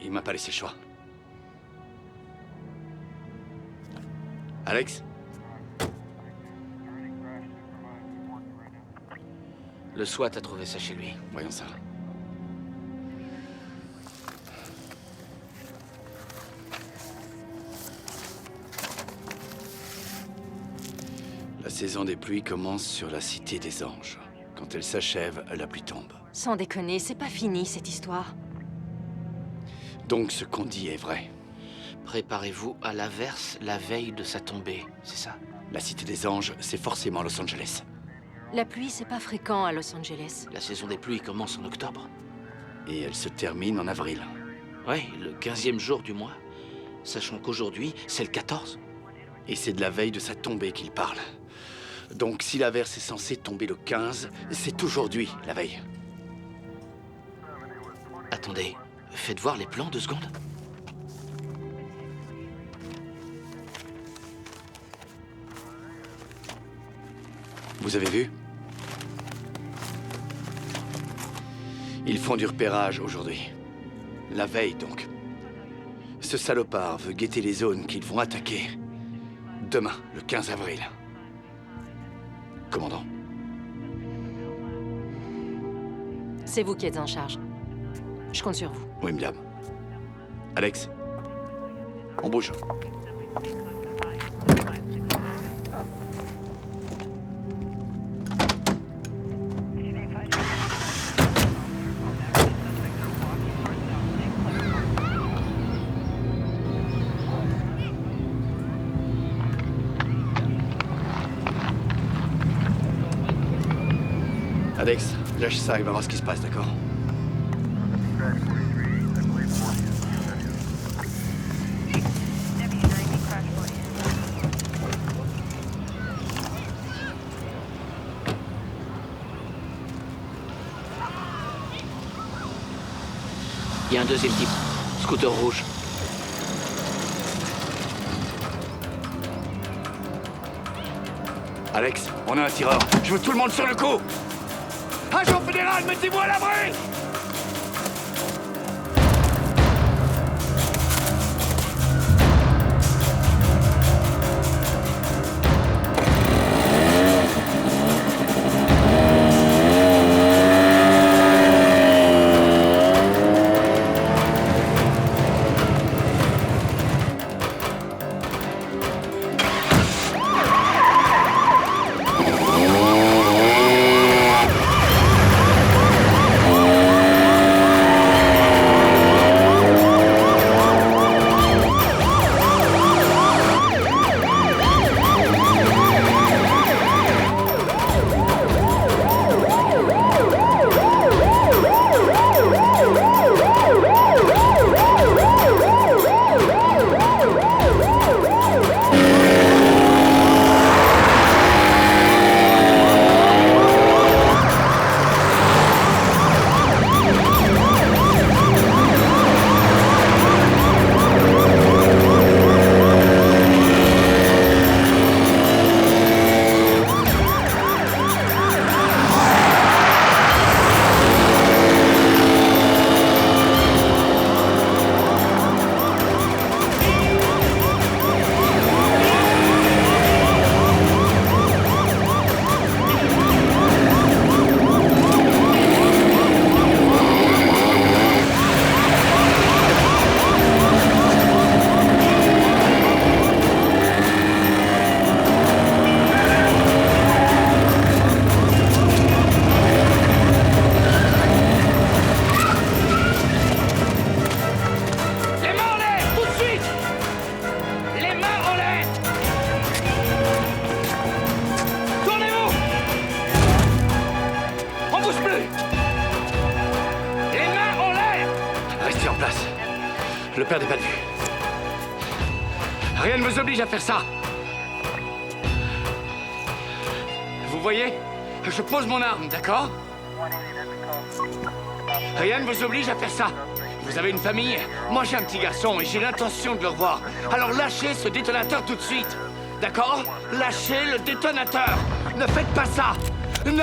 Il m'a pas laissé le choix. Alex? Le SWAT a trouvé ça chez lui. Voyons ça. La saison des pluies commence sur la Cité des Anges. Quand elle s'achève, la pluie tombe. Sans déconner, c'est pas fini cette histoire. Donc ce qu'on dit est vrai. Préparez-vous à l'averse la veille de sa tombée, c'est ça? La Cité des Anges, c'est forcément Los Angeles. La pluie, c'est pas fréquent à Los Angeles. La saison des pluies commence en octobre. Et elle se termine en avril. Oui, le 15e jour du mois. Sachant qu'aujourd'hui, c'est le 14. Et c'est de la veille de sa tombée qu'il parle. Donc si l'averse est censée tomber le 15, c'est aujourd'hui, la veille. Attendez, faites voir les plans 2 secondes. Vous avez vu? Ils font du repérage aujourd'hui. La veille, donc. Ce salopard veut guetter les zones qu'ils vont attaquer. Demain, le 15 avril. Commandant. C'est vous qui êtes en charge. Je compte sur vous. Oui, madame. Alex, on bouge. Alex, lâche ça, il va voir ce qui se passe, d'accord? Il y a un deuxième type. Scooter rouge. Alex, on a un tireur. Je veux tout le monde sur le coup. Agent fédéral, mettez-vous à l'abri! perdez pas de vue. Rien ne vous oblige à faire ça. Vous voyez? Je pose mon arme, d'accord? Rien ne vous oblige à faire ça. Vous avez une famille, moi j'ai un petit garçon et j'ai l'intention de le revoir. Alors lâchez ce détonateur tout de suite. D'accord? Lâchez le détonateur. Ne faites pas ça. Ne...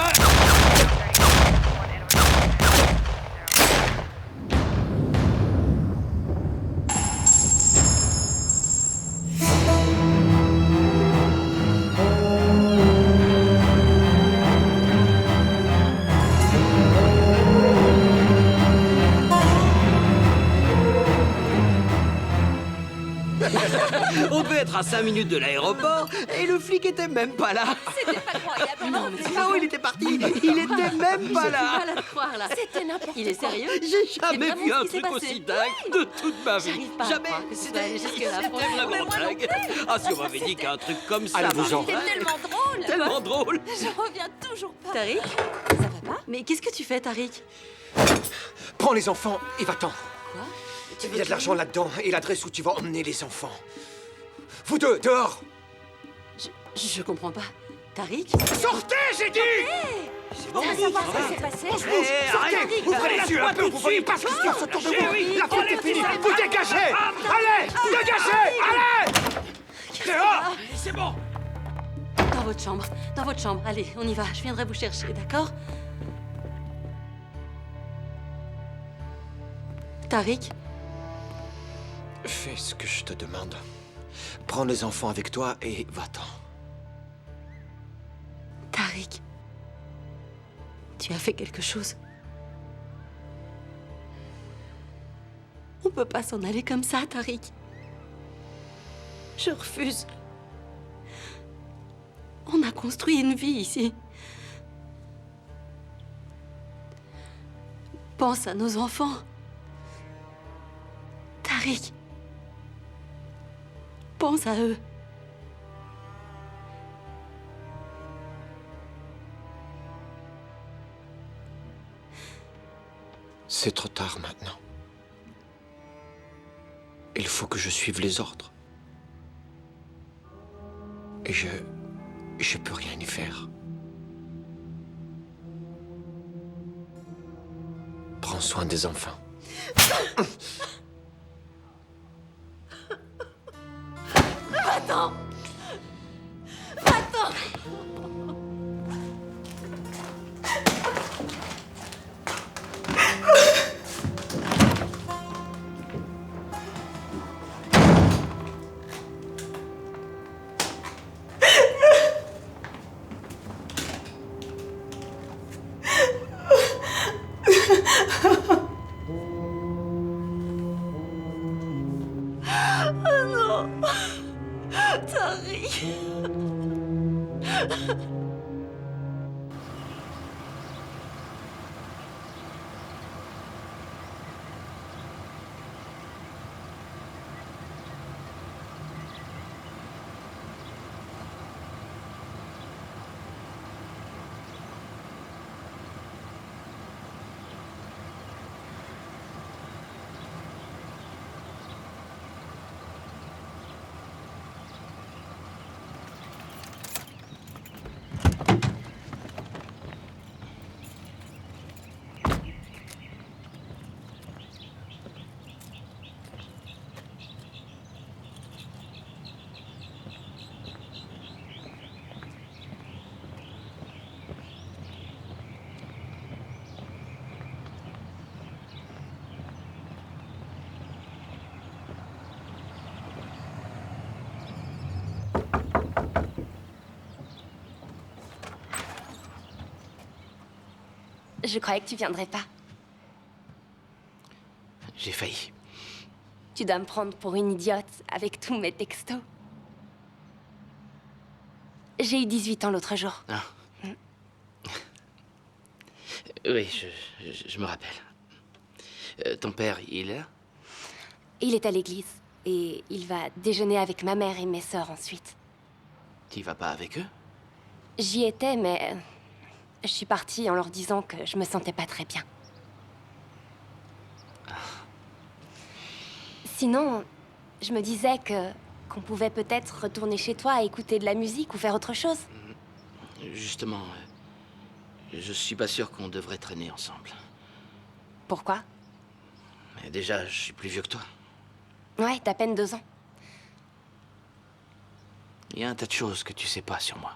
On devait être à 5 minutes de l'aéroport et le flic était même pas là. C'était pas croyable. Non, mais oh, il était parti. Il était même pas là. J'ai du mal à te croire, là. C'était n'importe quoi. Il est sérieux? J'ai jamais C'est vu vraiment un ce qui s'est truc passé. aussi dingue de toute ma vie. J'arrive pas à Jamais. croire que ce soit C'était allé jusque-là. c'était vraiment dingue. Ah, si on m'avait dit qu'un truc comme ça Allez-vous-en. C'était tellement drôle. tellement drôle. Je reviens toujours pas. Tariq? Ça va pas? Mais qu'est-ce que tu fais, Tariq? Prends les enfants et va-t'en. Quoi? Il y a de l'argent là-dedans et l'adresse où tu vas emmener les enfants. Vous deux, dehors! Je comprends pas. Tariq? Sortez, j'ai dit! C'est bon, Ça va savoir ce qui s'est passé. On se bouge! Sortez! Ouvrez les yeux un peu, vous voyez pas ce qui se passe autour de vous! La fête est finie! Vous dégagez! Allez! Dégagez! Allez! Dehors! c'est bon. Dans votre chambre. Dans votre chambre. Allez, on y va. Je viendrai vous chercher, d'accord? Tariq? Fais ce que je te demande. Prends les enfants avec toi et va-t'en. Tariq, tu as fait quelque chose. On peut pas s'en aller comme ça, Tariq. Je refuse. On a construit une vie ici. Pense à nos enfants. Tariq. Pense à eux. C'est trop tard maintenant. Il faut que je suive les ordres. Et je peux rien y faire. Prends soin des enfants. Va-t'en! Va-t'en! Oh non! Tariq! Je croyais que tu viendrais pas. J'ai failli. Tu dois me prendre pour une idiote avec tous mes textos. J'ai eu 18 ans l'autre jour. Ah. Oui, je me rappelle. Ton père, il est là? Il est à l'église et il va déjeuner avec ma mère et mes sœurs ensuite. Tu y vas pas avec eux? J'y étais, mais je suis partie en leur disant que je me sentais pas très bien. Sinon, je me disais qu'on pouvait peut-être retourner chez toi, écouter de la musique ou faire autre chose. Justement, je suis pas sûr qu'on devrait traîner ensemble. Pourquoi? Mais déjà, je suis plus vieux que toi. Ouais, t'as à peine 2 ans. Il y a un tas de choses que tu sais pas sur moi.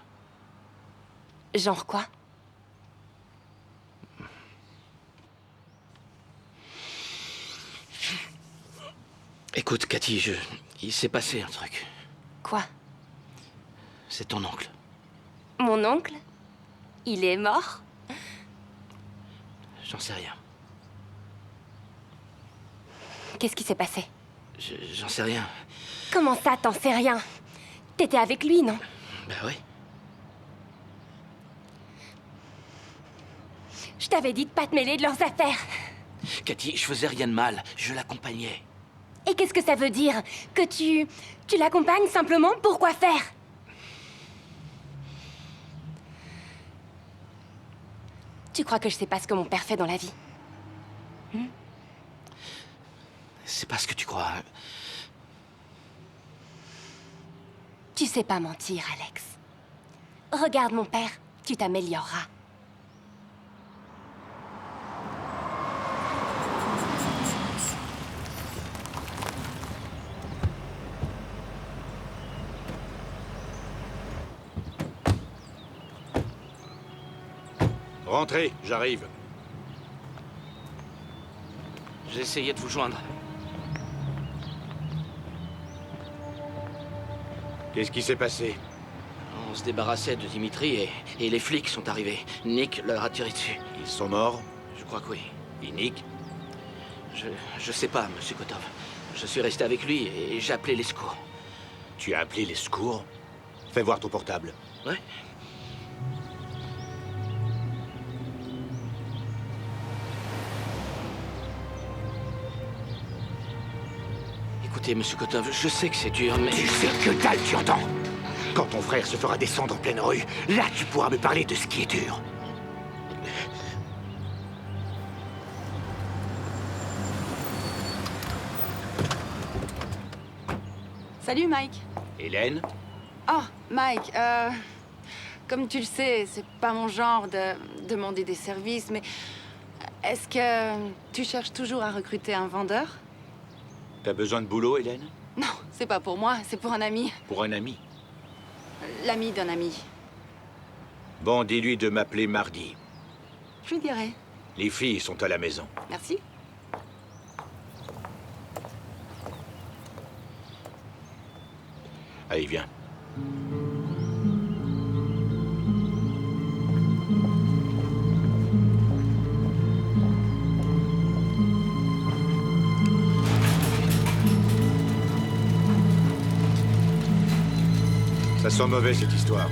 Genre quoi? Écoute, Cathy, il s'est passé un truc. Quoi? C'est ton oncle. Mon oncle? Il est mort? J'en sais rien. Qu'est-ce qui s'est passé? J'en sais rien. Comment ça, t'en sais rien? T'étais avec lui, non? Ben oui. Je t'avais dit de pas te mêler de leurs affaires. Cathy, je faisais rien de mal. Je l'accompagnais. Et qu'est-ce que ça veut dire? Que tu l'accompagnes simplement pour quoi faire? Tu crois que je sais pas ce que mon père fait dans la vie? C'est pas ce que tu crois. Tu sais pas mentir, Alex. Regarde mon père, tu t'amélioreras. Rentrez, j'arrive. J'ai essayé de vous joindre. Qu'est-ce qui s'est passé? On se débarrassait de Dimitri et les flics sont arrivés. Nick leur a tiré dessus. Ils sont morts? Je crois que oui. Et Nick? Je sais pas, monsieur Kotov. Je suis resté avec lui et j'ai appelé les secours. Tu as appelé les secours? Fais voir ton portable. Ouais. Écoutez, monsieur Kotov, je sais que c'est dur, mais... Tu sais que dalle, tu entends? Quand ton frère se fera descendre en pleine rue, là tu pourras me parler de ce qui est dur. Salut, Mike. Hélène? Oh, Mike, comme tu le sais, c'est pas mon genre de demander des services, mais est-ce que tu cherches toujours à recruter un vendeur? T'as besoin de boulot, Hélène? Non, c'est pas pour moi, c'est pour un ami. Pour un ami? L'ami d'un ami. Bon, dis-lui de m'appeler mardi. Je lui dirai. Les filles sont à la maison. Merci. Allez, viens. Ça sent mauvais, cette histoire.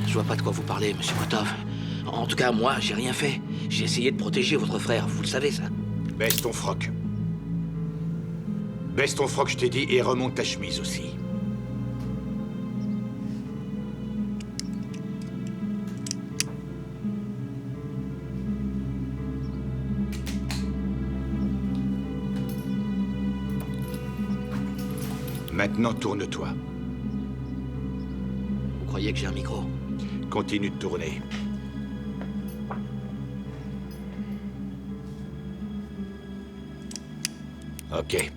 Je vois pas de quoi vous parlez, monsieur Kotov. En tout cas, moi, j'ai rien fait. J'ai essayé de protéger votre frère, vous le savez, ça. Baisse ton froc. Baisse ton froc, je t'ai dit, et remonte ta chemise aussi. Maintenant, tourne-toi. Vous croyez que j'ai un micro? Continue de tourner. Ok.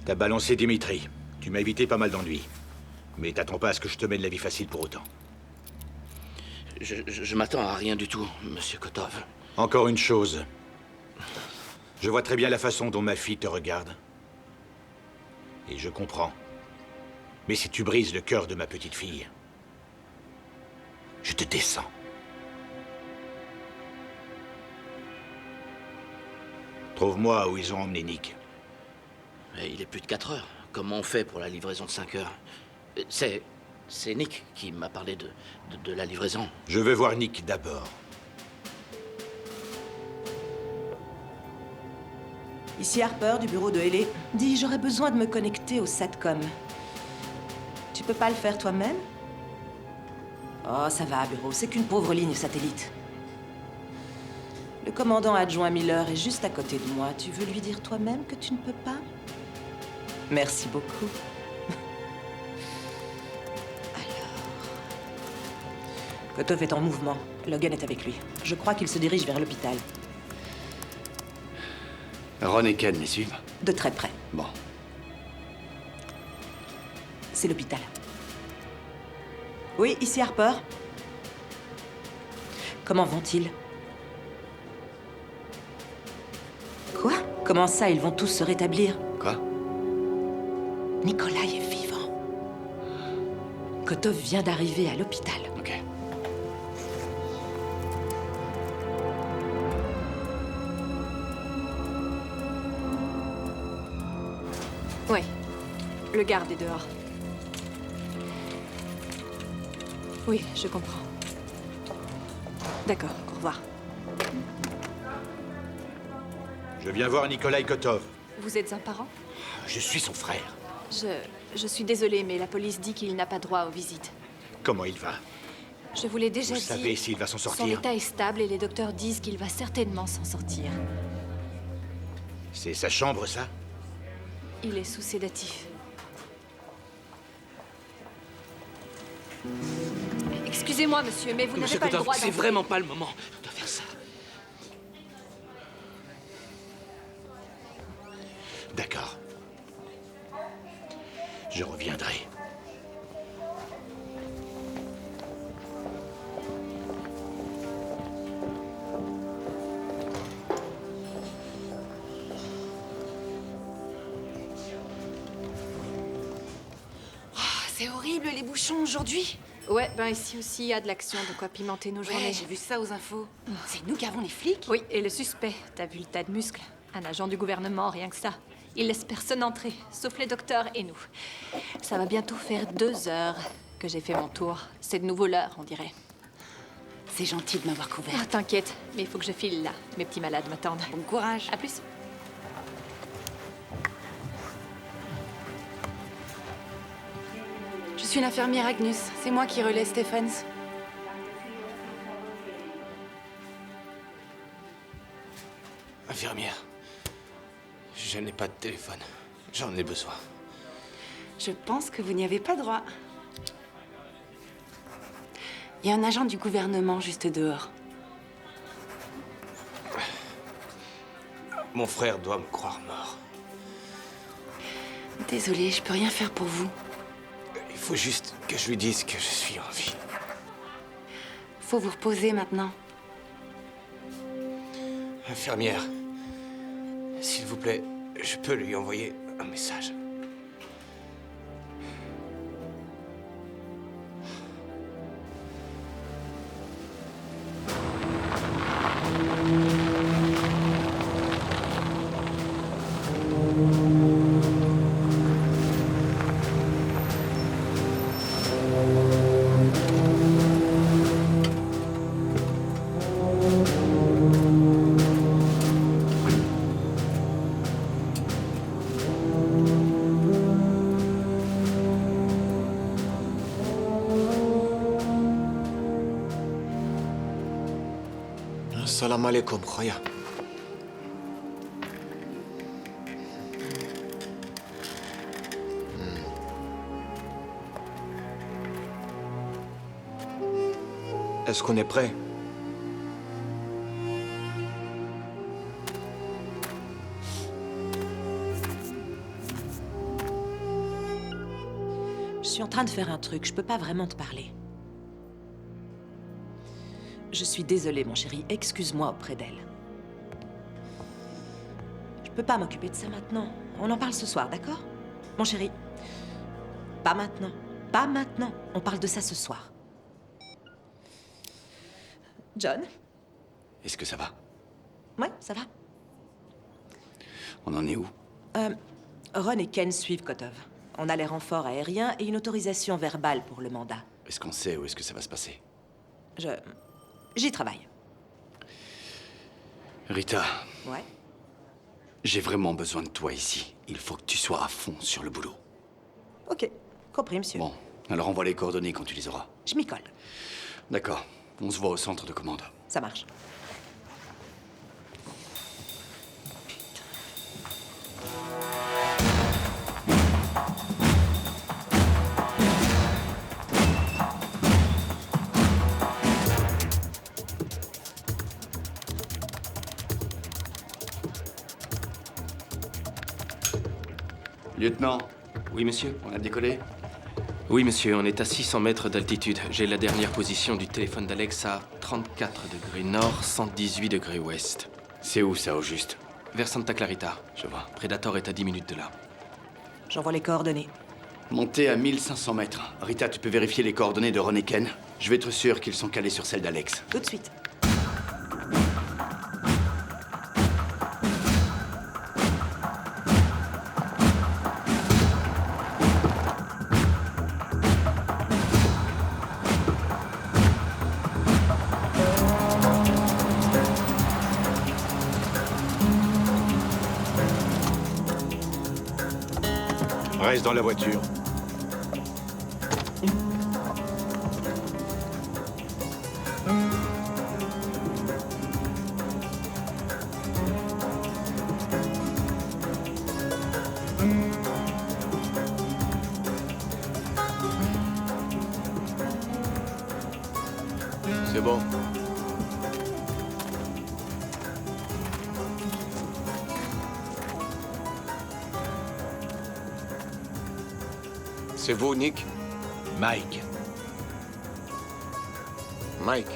T'as balancé Dimitri. Tu m'as évité pas mal d'ennuis. Mais t'attends pas à ce que je te mène la vie facile pour autant. Je m'attends à rien du tout, monsieur Kotov. Encore une chose. Je vois très bien la façon dont ma fille te regarde. Et je comprends. Mais si tu brises le cœur de ma petite fille, je te descends. Trouve-moi où ils ont emmené Nick. Mais il est plus de 4 heures. Comment on fait pour la livraison de 5 heures? C'est Nick qui m'a parlé de la livraison. Je veux voir Nick d'abord. Ici Harper, du bureau de Haley. Dis, j'aurais besoin de me connecter au SATCOM. Tu peux pas le faire toi-même? Oh, ça va, bureau, c'est qu'une pauvre ligne satellite. Le commandant adjoint Miller est juste à côté de moi. Tu veux lui dire toi-même que tu ne peux pas? Merci beaucoup. Kotov est en mouvement. Logan est avec lui. Je crois qu'il se dirige vers l'hôpital. Ron et Ken les suivent? De très près. Bon. C'est l'hôpital. Oui, ici Harper. Comment vont-ils? Quoi? Comment ça, ils vont tous se rétablir? Quoi? Nikolai est vivant. Kotov vient d'arriver à l'hôpital. Ok. Oui. Le garde est dehors. Oui, je comprends. D'accord, au revoir. Je viens voir Nikolai Kotov. Vous êtes un parent? Je suis son frère. Je suis désolée, mais la police dit qu'il n'a pas droit aux visites. Comment il va? Je vous l'ai déjà Vous dit. savez s'il va s'en Son sortir? état est stable et les docteurs disent qu'il va certainement s'en sortir. C'est sa chambre, ça? Il est sous sédatif. Excusez-moi, monsieur, mais vous n'avez Monsieur pas le Kotov, droit c'est d'entrer. vraiment pas le moment de faire ça. D'accord. Je reviendrai. C'est horrible, les bouchons aujourd'hui. Ouais, ben ici aussi, il y a de l'action, de quoi pimenter nos journées. Ouais, j'ai vu ça aux infos. C'est nous qui avons les flics? Oui, et le suspect, t'as vu le tas de muscles? Un agent du gouvernement, rien que ça. Il laisse personne entrer, sauf les docteurs et nous. Ça va bientôt faire 2 heures que j'ai fait mon tour. C'est de nouveau l'heure, on dirait. C'est gentil de m'avoir couvert. Ah, t'inquiète, mais il faut que je file là. Mes petits malades m'attendent. Bon courage. À plus. Je suis l'infirmière Agnus. C'est moi qui relais Stephens. Infirmière, je n'ai pas de téléphone. J'en ai besoin. Je pense que vous n'y avez pas droit. Il y a un agent du gouvernement juste dehors. Mon frère doit me croire mort. Désolée, je peux rien faire pour vous. Il faut juste que je lui dise que je suis en vie. Faut vous reposer maintenant. Infirmière, s'il vous plaît, je peux lui envoyer un message. Salam alaikum, khoya. Est-ce qu'on est prêt? Je suis en train de faire un truc, je peux pas vraiment te parler. Je suis désolée, mon chéri, excuse-moi auprès d'elle. Je peux pas m'occuper de ça maintenant. On en parle ce soir, d'accord? Mon chéri, pas maintenant. Pas maintenant. On parle de ça ce soir. John? Est-ce que ça va? Ouais, ça va. On en est où? Ron et Ken suivent Kotov. On a les renforts aériens et une autorisation verbale pour le mandat. Est-ce qu'on sait où est-ce que ça va se passer? J'y travaille. Rita, Ouais. j'ai vraiment besoin de toi ici. Il faut que tu sois à fond sur le boulot. Ok, compris, monsieur. Bon, alors envoie les coordonnées quand tu les auras. Je m'y colle. D'accord, on se voit au centre de commande. Ça marche. Lieutenant. Oui, monsieur. On a décollé? Oui, monsieur, on est à 600 mètres d'altitude. J'ai la dernière position du téléphone d'Alex à 34 degrés nord, 118 degrés ouest. C'est où ça, au juste? Vers Santa Clarita. Je vois. Predator est à 10 minutes de là. J'envoie les coordonnées. Montez à 1500 mètres. Rita, tu peux vérifier les coordonnées de Ron et Ken? Je vais être sûr qu'ils sont calés sur celles d'Alex. Tout de suite. Reste dans la voiture. C'est bon. C'est vous, Nick? Mike. Mike.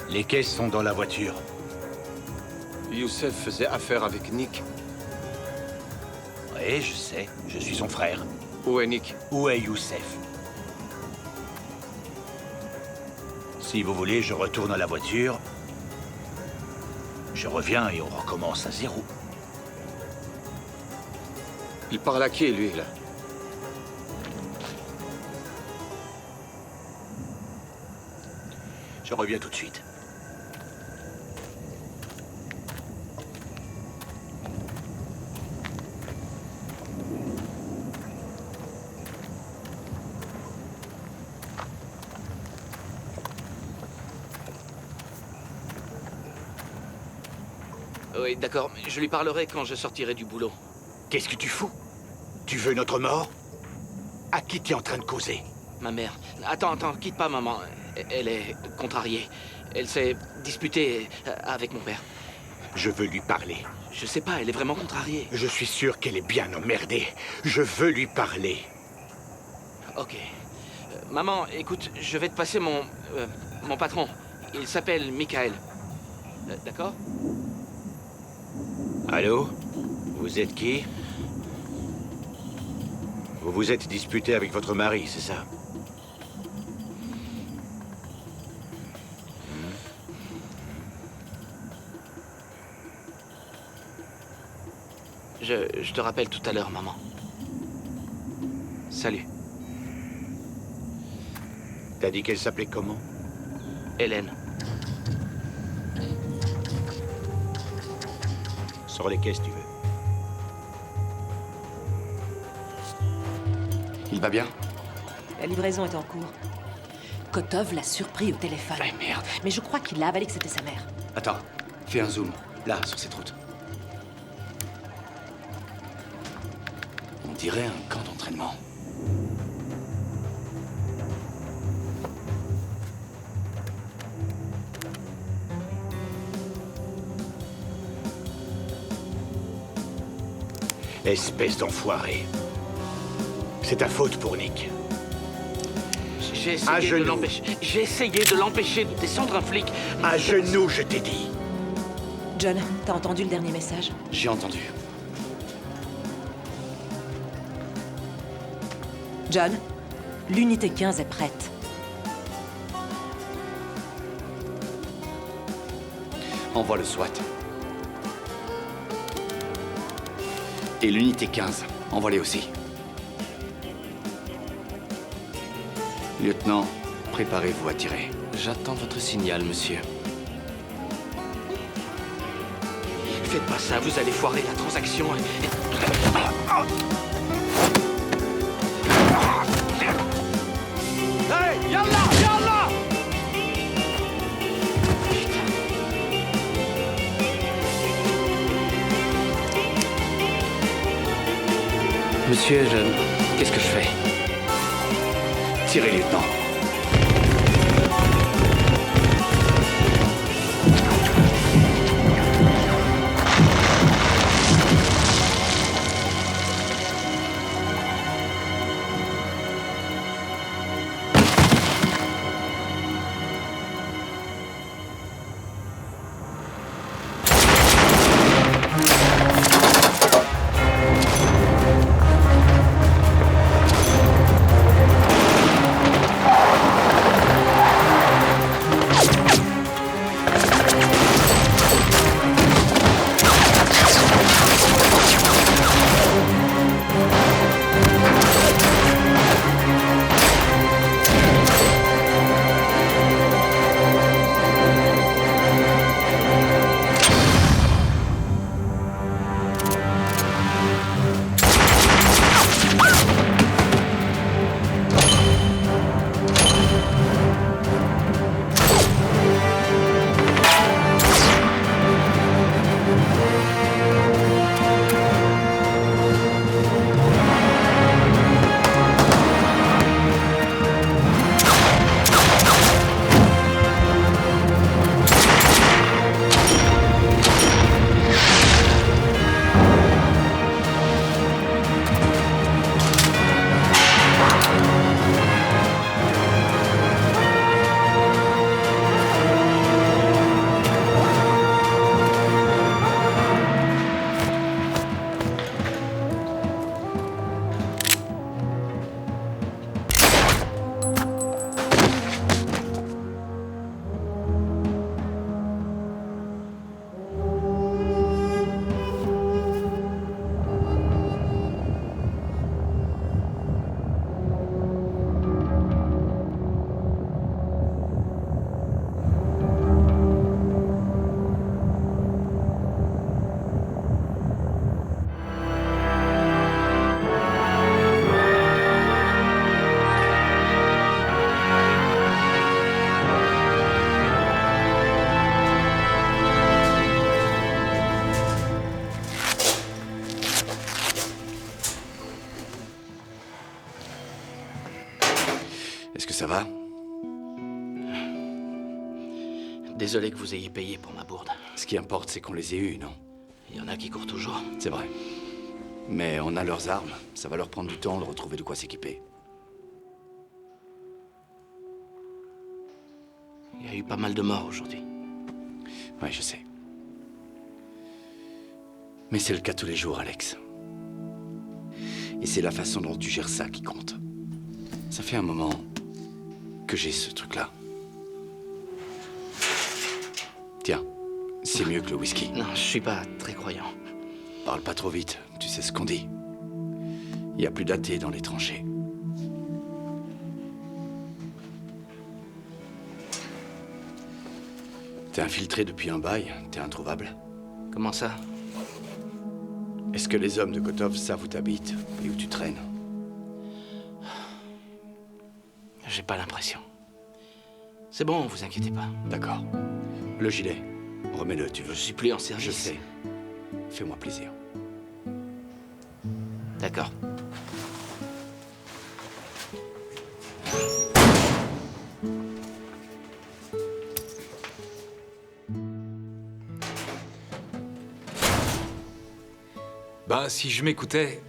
Les caisses sont dans la voiture. Youssef faisait affaire avec Nick. Oui, je sais. Je suis son frère. Où est Nick? Où est Youssef? Si vous voulez, je retourne à la voiture. Je reviens et on recommence à zéro. Il parle à qui, lui, là? Je reviens tout de suite. Oui, d'accord, mais je lui parlerai quand je sortirai du boulot. Qu'est-ce que tu fous? Tu veux notre mort? À qui t'es en train de causer? Ma mère. Attends, quitte pas maman. Elle est contrariée. Elle s'est disputée avec mon père. Je veux lui parler. Je sais pas, elle est vraiment contrariée. Je suis sûr qu'elle est bien emmerdée. Je veux lui parler. Ok. Maman, écoute, je vais te passer mon patron. Il s'appelle Michael. D'accord? Allô? Vous êtes qui? Vous vous êtes disputé avec votre mari, c'est ça? Je te rappelle tout à l'heure, maman. Salut. T'as dit qu'elle s'appelait comment? Hélène. Sors les caisses, tu veux. Il va bien? La livraison est en cours. Kotov l'a surpris au téléphone. Ah, merde. Mais je crois qu'il a avalé que c'était sa mère. Attends, fais un zoom. Là, sur cette route. On dirait un camp d'entraînement. Espèce d'enfoiré. C'est ta faute pour Nick. J'ai essayé de l'empêcher. J'ai essayé de l'empêcher de descendre un flic. À genoux, je t'ai dit. John, t'as entendu le dernier message? J'ai entendu. John, l'unité 15 est prête. Envoie le SWAT. Et l'unité 15, envoie-les aussi. Lieutenant, préparez-vous à tirer. J'attends votre signal, monsieur. Faites pas ça, vous allez foirer la transaction. Hey, yallah, yallah! Monsieur, qu'est-ce que je fais? Tirez, lieutenant. Est-ce que ça va? Désolé que vous ayez payé pour ma bourde. Ce qui importe, c'est qu'on les ait eus, non? Il y en a qui courent toujours. C'est vrai. Mais on a leurs armes. Ça va leur prendre du temps de retrouver de quoi s'équiper. Il y a eu pas mal de morts aujourd'hui. Ouais, je sais. Mais c'est le cas tous les jours, Alex. Et c'est la façon dont tu gères ça qui compte. Ça fait un moment que j'ai ce truc-là. Tiens, c'est mieux que le whisky. Non, je suis pas très croyant. Parle pas trop vite, tu sais ce qu'on dit. Il y a plus d'athées dans les tranchées. T'es infiltré depuis un bail, t'es introuvable. Comment ça? Est-ce que les hommes de Kotov savent où t'habites et où tu traînes? J'ai pas l'impression. C'est bon, vous inquiétez pas. D'accord. Le gilet, remets-le, tu veux. Je suis plus en service. Je sais. Fais-moi plaisir. D'accord. Ben, si je m'écoutais,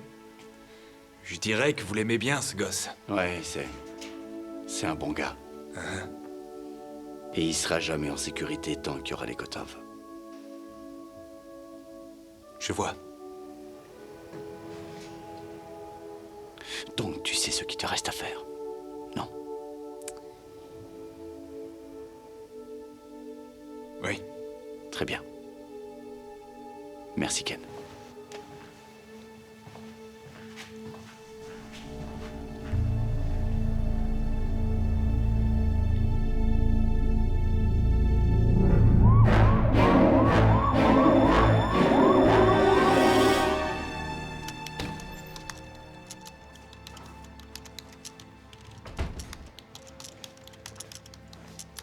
je dirais que vous l'aimez bien, ce gosse. Ouais, c'est un bon gars. Et il sera jamais en sécurité tant qu'il y aura les Kotov. Je vois. Donc tu sais ce qu'il te reste à faire, non? Oui. Très bien. Merci, Ken.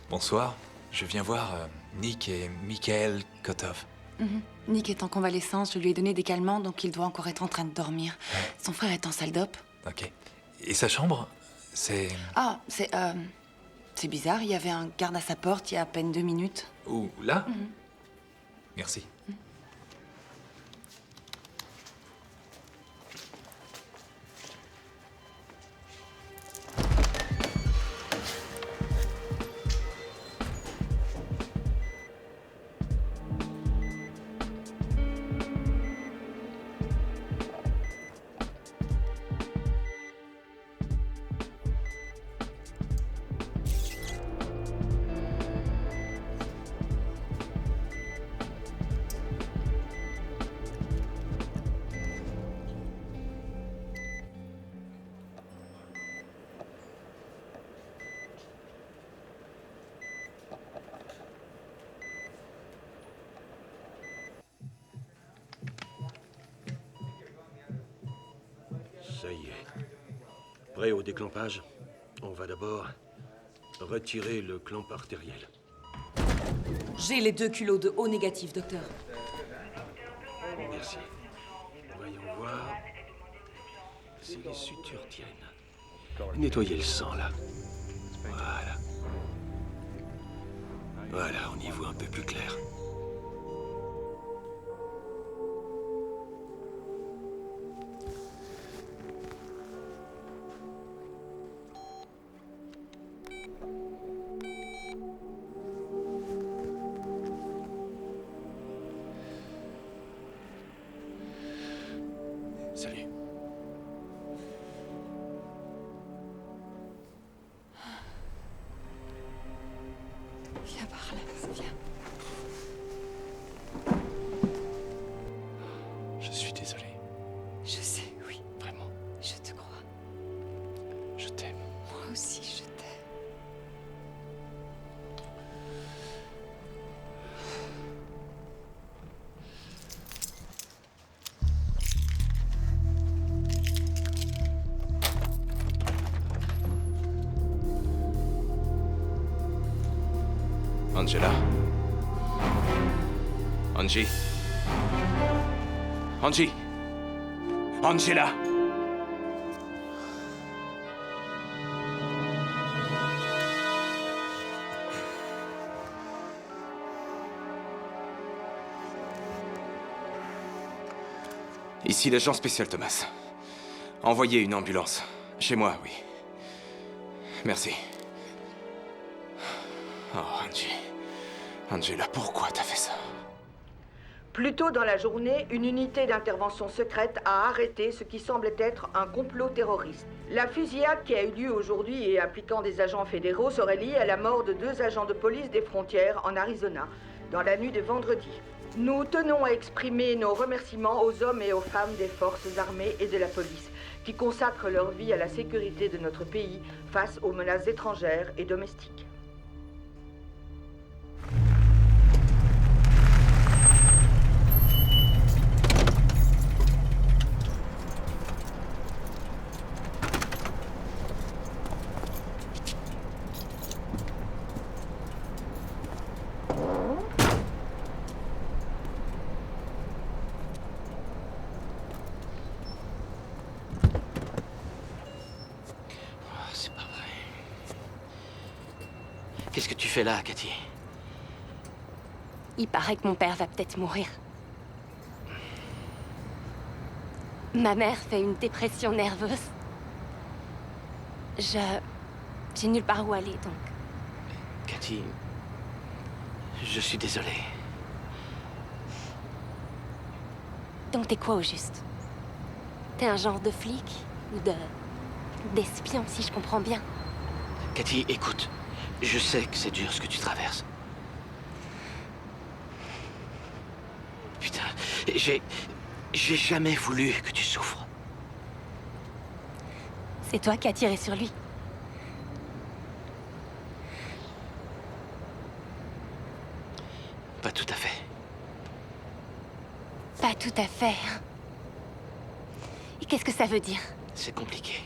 Bonsoir. Je viens voir Nick et Michael Kotov. Nick est en convalescence, je lui ai donné des calmants, donc il doit encore être en train de dormir. Son frère est en salle d'op. Ok. Et sa chambre? C'est... Ah, c'est bizarre, il y avait un garde à sa porte il y a à peine 2 minutes. Où? Là? Merci. Ça y est. Prêt au déclampage? On va d'abord retirer le clamp artériel. J'ai les 2 kilos de O négatif, docteur. Merci. Voyons voir si les sutures tiennent. Nettoyez le sang, là. Voilà. Voilà, on y voit un peu plus clair. Salut. Viens par là, viens. Je suis désolé. Je sais, oui. Vraiment. Je te crois. Je t'aime. Moi aussi, je t'aime. Angela. Angie. Angie. Angela. Ici l'agent spécial Thomas. Envoyez une ambulance. Chez moi, oui. Merci. Oh, Angie. Angela, pourquoi t'as fait ça? Plus tôt dans la journée, une unité d'intervention secrète a arrêté ce qui semblait être un complot terroriste. La fusillade qui a eu lieu aujourd'hui et impliquant des agents fédéraux serait liée à la mort de 2 agents de police des frontières en Arizona, dans la nuit de vendredi. Nous tenons à exprimer nos remerciements aux hommes et aux femmes des forces armées et de la police, qui consacrent leur vie à la sécurité de notre pays face aux menaces étrangères et domestiques. Qu'est-ce que tu fais là, Cathy? Il paraît que mon père va peut-être mourir. Ma mère fait une dépression nerveuse. J'ai nulle part où aller, donc. Cathy, je suis désolé. Donc t'es quoi au juste? T'es un genre de flic? Ou d'espion, si je comprends bien? Cathy, écoute. Je sais que c'est dur ce que tu traverses. Putain, j'ai jamais voulu que tu souffres. C'est toi qui as tiré sur lui. Pas tout à fait. Pas tout à fait. Et qu'est-ce que ça veut dire? C'est compliqué.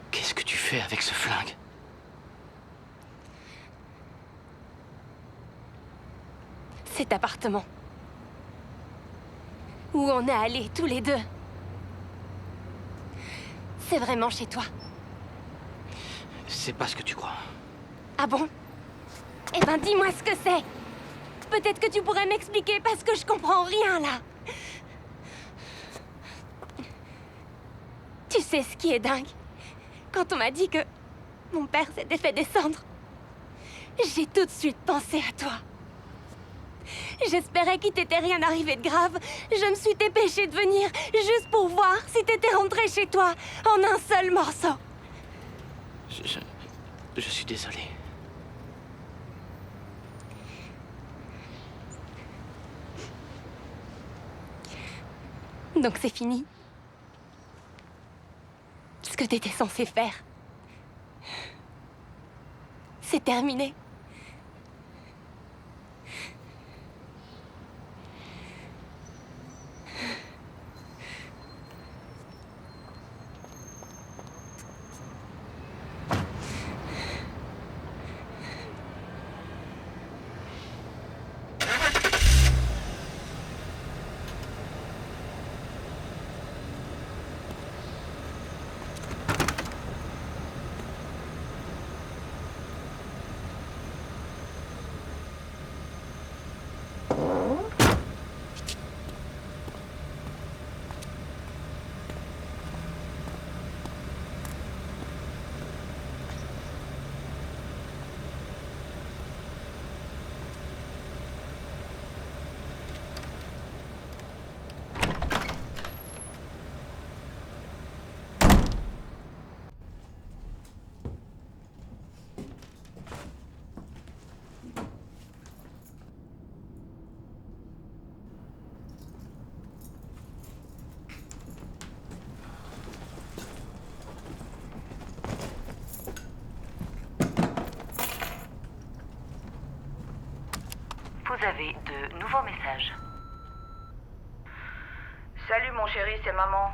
Qu'est-ce que tu fais avec ce flingue? Cet appartement. Où on est allés tous les deux. C'est vraiment chez toi. C'est pas ce que tu crois. Ah bon? Eh ben dis-moi ce que c'est. Peut-être que tu pourrais m'expliquer parce que je comprends rien là. Tu sais ce qui est dingue? Quand on m'a dit que mon père s'était fait descendre, j'ai tout de suite pensé à toi. J'espérais qu'il t'était rien arrivé de grave. Je me suis dépêchée de venir juste pour voir si t'étais rentré chez toi en un seul morceau. Je suis désolé. Donc c'est fini. Ce que t'étais censé faire. C'est terminé. Vous avez de nouveaux messages. Salut mon chéri, c'est maman.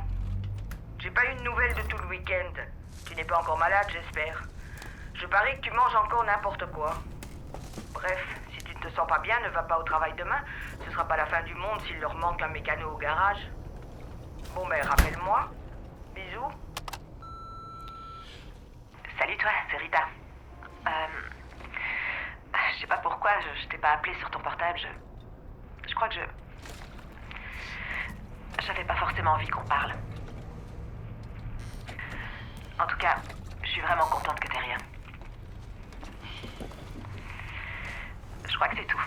J'ai pas eu de nouvelles de tout le week-end. Tu n'es pas encore malade, j'espère. Je parie que tu manges encore n'importe quoi. Bref, si tu ne te sens pas bien, ne va pas au travail demain. Ce sera pas la fin du monde s'il leur manque un mécano au garage. Bon, ben, rappelle-moi. Bisous. Salut toi, c'est Rita. Je sais pas pourquoi, je t'ai pas appelé sur ton portable. Je crois que j'avais pas forcément envie qu'on parle. En tout cas, je suis vraiment contente que t'aies rien. Je crois que c'est tout.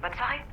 Bonne soirée.